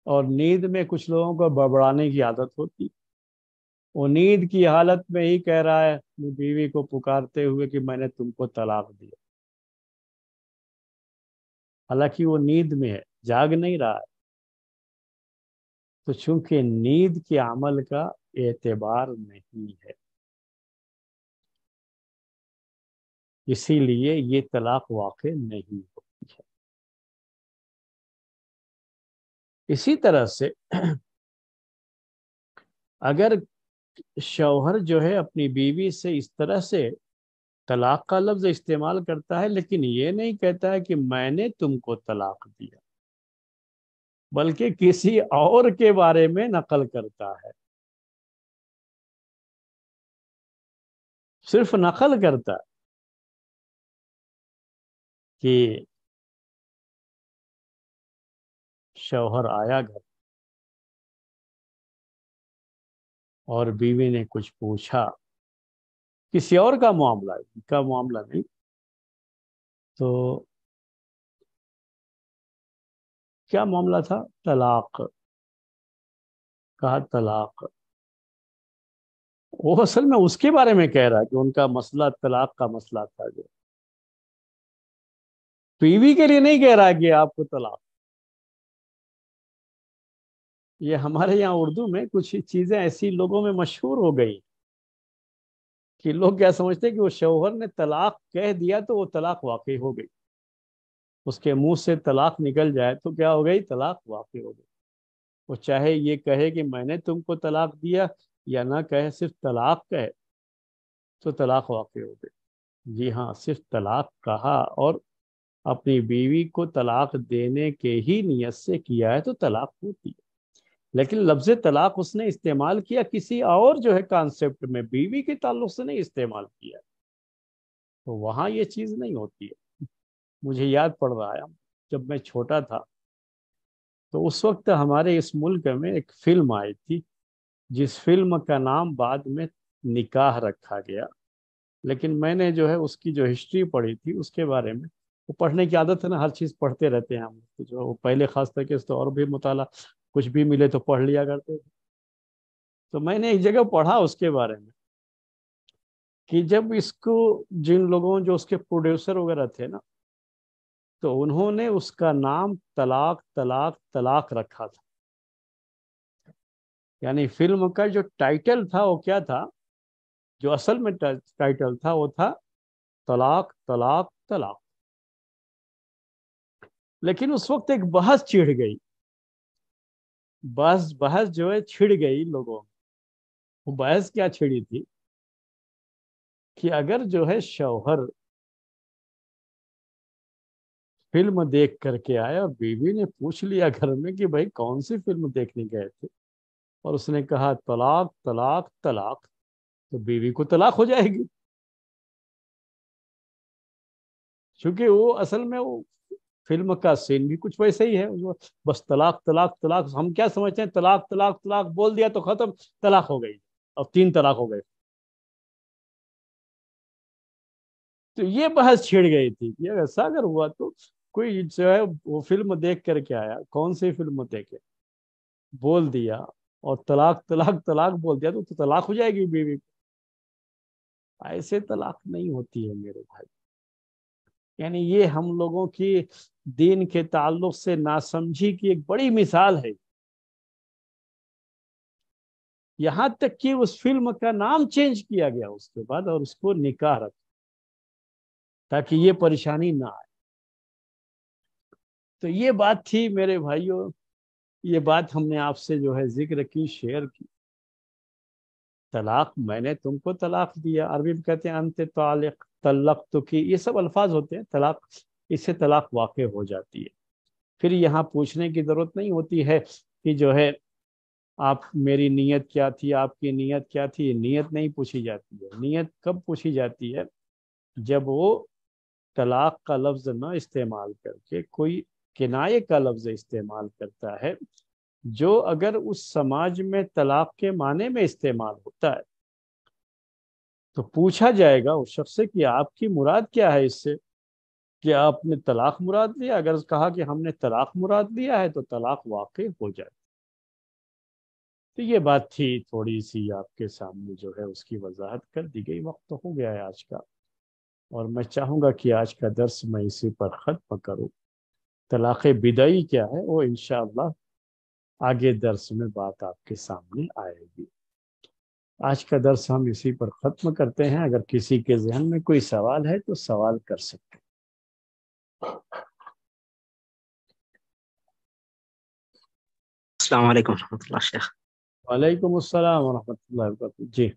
اور نیند میں کچھ لوگوں کو بڑبڑانے کی عادت ہوتی، وہ نیند کی حالت میں ہی کہہ رہا ہے اپنی بیوی کو پکارتے ہوئے کہ میں نے تم کو طلاق دیا، حالانکہ وہ نیند میں ہے، جاگ نہیں رہا ہے. تو چونکہ نیند کے عمل کا اعتبار نہیں ہے، اسی لیے یہ طلاق واقع نہیں ہوتی ہے. اسی طرح سے اگر شوہر جو ہے اپنی بیوی سے اس طرح سے طلاق کا لفظ استعمال کرتا ہے، لیکن یہ نہیں کہتا ہے کہ میں نے تم کو طلاق دیا، بلکہ کسی اور کے بارے میں نقل کرتا ہے، صرف نقل کرتا ہے کہ شوہر آیا گھر اور بیوی نے کچھ پوچھا، کسی اور کا معاملہ ہے، ان کا معاملہ نہیں. تو کیا معاملہ تھا؟ طلاق. کہا طلاق. وہ اصل میں اس کے بارے میں کہہ رہا ہے کہ ان کا مسئلہ طلاق کا مسئلہ تھا، جو بیوی کے لیے نہیں کہہ رہا کہ آپ کو طلاق. یہ ہمارے یہاں اردو میں کچھ چیزیں ایسی لوگوں میں مشہور ہو گئی کہ لوگ کیا سمجھتے ہیں کہ وہ شوہر نے طلاق کہہ دیا تو وہ طلاق واقع ہو گئی، اس کے منہ سے طلاق نکل جائے تو کیا ہو گئی؟ طلاق واقع ہو گئی. وہ چاہے یہ کہے کہ میں نے تم کو طلاق دیا یا نہ کہے، صرف طلاق کہے تو طلاق واقع ہو گئی. جی ہاں، صرف طلاق کہا اور اپنی بیوی کو طلاق دینے کے ہی نیت سے کیا ہے تو طلاق ہوتی ہے. لیکن لفظ طلاق اس نے استعمال کیا کسی اور جو ہے کانسیپٹ میں، بیوی کے تعلق سے نہیں استعمال کیا، تو وہاں یہ چیز نہیں ہوتی ہے. مجھے یاد پڑ رہا ہے جب میں چھوٹا تھا تو اس وقت ہمارے اس ملک میں ایک فلم آئی تھی، جس فلم کا نام بعد میں نکاح رکھا گیا. لیکن میں نے جو ہے اس کی جو ہسٹری پڑھی تھی اس کے بارے میں، وہ پڑھنے کی عادت ہے نا، ہر چیز پڑھتے رہتے ہیں ہم، تو جو پہلے خاص طور سے اور بھی مطالعہ کچھ بھی ملے تو پڑھ لیا کرتے تھے. تو میں نے ایک جگہ پڑھا اس کے بارے میں کہ جب اس کو جن لوگوں جو اس کے پروڈیوسر وغیرہ تھے نا، تو انہوں نے اس کا نام طلاق طلاق طلاق رکھا تھا. یعنی فلم کا جو ٹائٹل تھا وہ کیا تھا؟ جو اصل میں ٹائٹل تھا وہ تھا طلاق طلاق طلاق. لیکن اس وقت ایک بحث چھڑ گئی، بحث جو ہے چھڑ گئی لوگوں میں. وہ بحث کیا چھڑی تھی کہ اگر جو ہے شوہر فلم دیکھ کر کے آیا اور بیوی نے پوچھ لیا گھر میں کہ بھائی کون سی فلم دیکھنے گئے تھے، اور اس نے کہا طلاق طلاق طلاق، تو بیوی کو طلاق ہو جائے گی، کیونکہ وہ اصل میں وہ فلم کا سین بھی کچھ ویسے ہی ہے. بس طلاق طلاق طلاق، ہم کیا سمجھتے ہیں؟ طلاق طلاق طلاق بول دیا تو ختم، طلاق ہو گئی اور 3 طلاق ہو گئے. تو یہ بحث چھڑ گئی تھی کہ ایسا اگر ہوا تو کوئی جو ہے وہ فلم دیکھ کر کے آیا، کون سی فلم دیکھے، بول دیا اور طلاق طلاق طلاق بول دیا تو طلاق ہو جائے گی بیوی کو. ایسے طلاق نہیں ہوتی ہے میرے بھائی. یعنی یہ ہم لوگوں کی دین کے تعلق سے ناسمجھی کی ایک بڑی مثال ہے. یہاں تک کہ اس فلم کا نام چینج کیا گیا اس کے بعد اور اس کو نکاح رکھا تاکہ یہ پریشانی نہ آئے. تو یہ بات تھی میرے بھائیوں، یہ بات ہم نے آپ سے جو ہے ذکر کی، شیئر کی. طلاق، میں نے تم کو طلاق دیا، عربی میں کہتے ہیں انت طالق، طلقت کی، یہ سب الفاظ ہوتے ہیں طلاق، اس سے طلاق واقع ہو جاتی ہے. پھر یہاں پوچھنے کی ضرورت نہیں ہوتی ہے کہ جو ہے آپ میری نیت کیا تھی، آپ کی نیت کیا تھی. نیت نہیں پوچھی جاتی ہے. نیت کب پوچھی جاتی ہے؟ جب وہ طلاق کا لفظ نہ استعمال کر کے کوئی کنایے کا لفظ استعمال کرتا ہے، جو اگر اس سماج میں طلاق کے معنی میں استعمال ہوتا ہے تو پوچھا جائے گا اس شخص سے کہ آپ کی مراد کیا ہے اس سے، کہ آپ نے طلاق مراد لیا؟ اگر کہا کہ ہم نے طلاق مراد لیا ہے تو طلاق واقع ہو جائے۔ تو یہ بات تھی تھوڑی سی آپ کے سامنے جو ہے اس کی وضاحت کر دی گئی۔ وقت تو ہو گیا ہے آج کا، اور میں چاہوں گا کہ آج کا درس میں اسی پر ختم کروں۔ طلاق بدعی کیا ہے وہ انشاءاللہ آگے درس میں بات آپ کے سامنے آئے گی۔ آج کا درس ہم اسی پر ختم کرتے ہیں۔ اگر کسی کے ذہن میں کوئی سوال ہے تو سوال کر سکتے ہیں۔ السلام علیکم ورحمۃ اللہ شیخ۔ وعلیکم السلام ورحمۃ اللہ وبرکاتہ۔ جی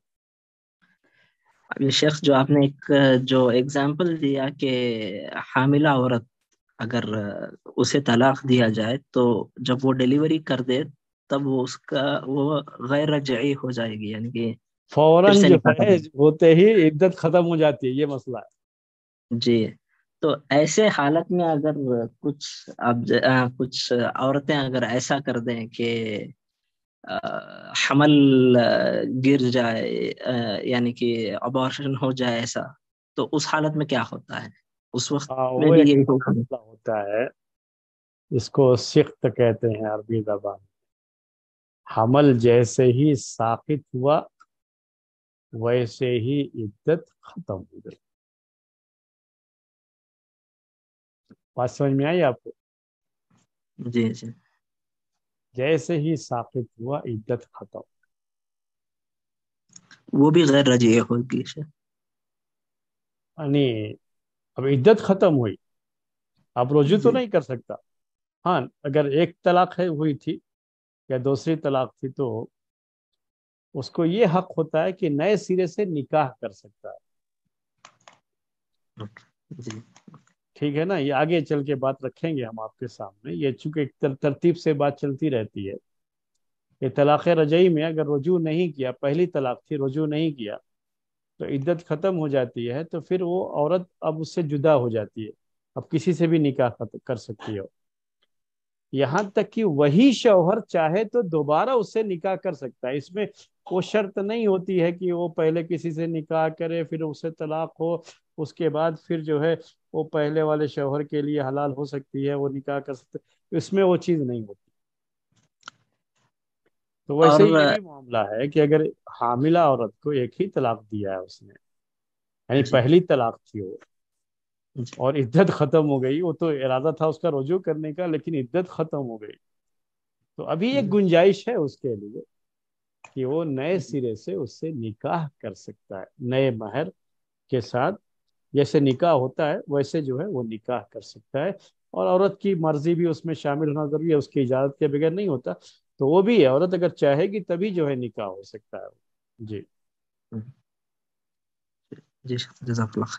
ابھی شیخ جو آپ نے ایک جو ایگزامپل دیا کہ حاملہ عورت اگر اسے طلاق دیا جائے تو جب وہ ڈیلیوری کر دے تب وہ غیر رجعی ہو جائے گی، یعنی کہ پھر فوراً سے جو نکاح ہے کرنا۔ ہوتے ہی عدت ختم ہو جاتی ہے، یہ مسئلہ ہے۔ جی، تو ایسے حالت میں اگر کچھ عورتیں اگر ایسا کر دیں کہ حمل گر جائے، یعنی کہ ابارشن ہو جائے ایسا، تو اس حالت میں کیا ہوتا ہے؟ اس وقت میں وہ بھی ایک یہی حکم؟ مسئلہ ہوتا ہے، اس کو سخت کہتے ہیں عربی زبان۔ حمل جیسے ہی ساقط ہوا ویسے ہی عدت ختم ہو گئی۔ بات سمجھ میں آئی آپ کو؟ جی جی جیسے ہی ساقط ہوا عدت ختم۔ وہ بھی غیر رجعی ہوگی شاید۔ یعنی اب عدت ختم ہوئی، اب رجوع تو جی نہیں کر سکتا۔ ہاں اگر ایک طلاق ہوئی تھی یا دوسری طلاق تھی تو اس کو یہ حق ہوتا ہے کہ نئے سرے سے نکاح کر سکتا ہے۔ جی ٹھیک ہے نا؟ یہ آگے چل کے بات رکھیں گے ہم آپ کے سامنے، یہ چونکہ ایک ترتیب سے بات چلتی رہتی ہے کہ طلاق رجعی میں اگر رجوع نہیں کیا، پہلی طلاق تھی رجوع نہیں کیا تو عدت ختم ہو جاتی ہے، تو پھر وہ عورت اب اس سے جدا ہو جاتی ہے، اب کسی سے بھی نکاح کر سکتی ہے، یہاں تک کہ وہی شوہر چاہے تو دوبارہ اس سے نکاح کر سکتا ہے۔ اس میں وہ شرط نہیں ہوتی ہے کہ وہ پہلے کسی سے نکاح کرے پھر اس سے طلاق ہو، اس کے بعد پھر جو ہے وہ پہلے والے شوہر کے لیے حلال ہو سکتی ہے، وہ نکاح کر سکتے، اس میں وہ چیز نہیں ہوتی۔ تو اور ویسے ہی یہ بھی معاملہ ہے کہ اگر حاملہ عورت کو ایک ہی طلاق دیا ہے اس نے، یعنی جی پہلی طلاق تھی وہ، جی اور عدت ختم ہو گئی، وہ تو ارادہ تھا اس کا رجوع کرنے کا لیکن عدت ختم ہو گئی، تو ابھی ایک گنجائش ہے اس کے لیے کہ وہ نئے سرے سے اس سے نکاح کر سکتا ہے، نئے مہر کے ساتھ جیسے نکاح ہوتا ہے ویسے جو ہے وہ نکاح کر سکتا ہے، اور عورت کی مرضی بھی اس میں شامل ہونا ضروری ہے، اس کی اجازت کے بغیر نہیں ہوتا، تو وہ بھی ہے، عورت اگر چاہے گی تبھی جو ہے نکاح ہو سکتا ہے۔ جی جی جزاک اللہ۔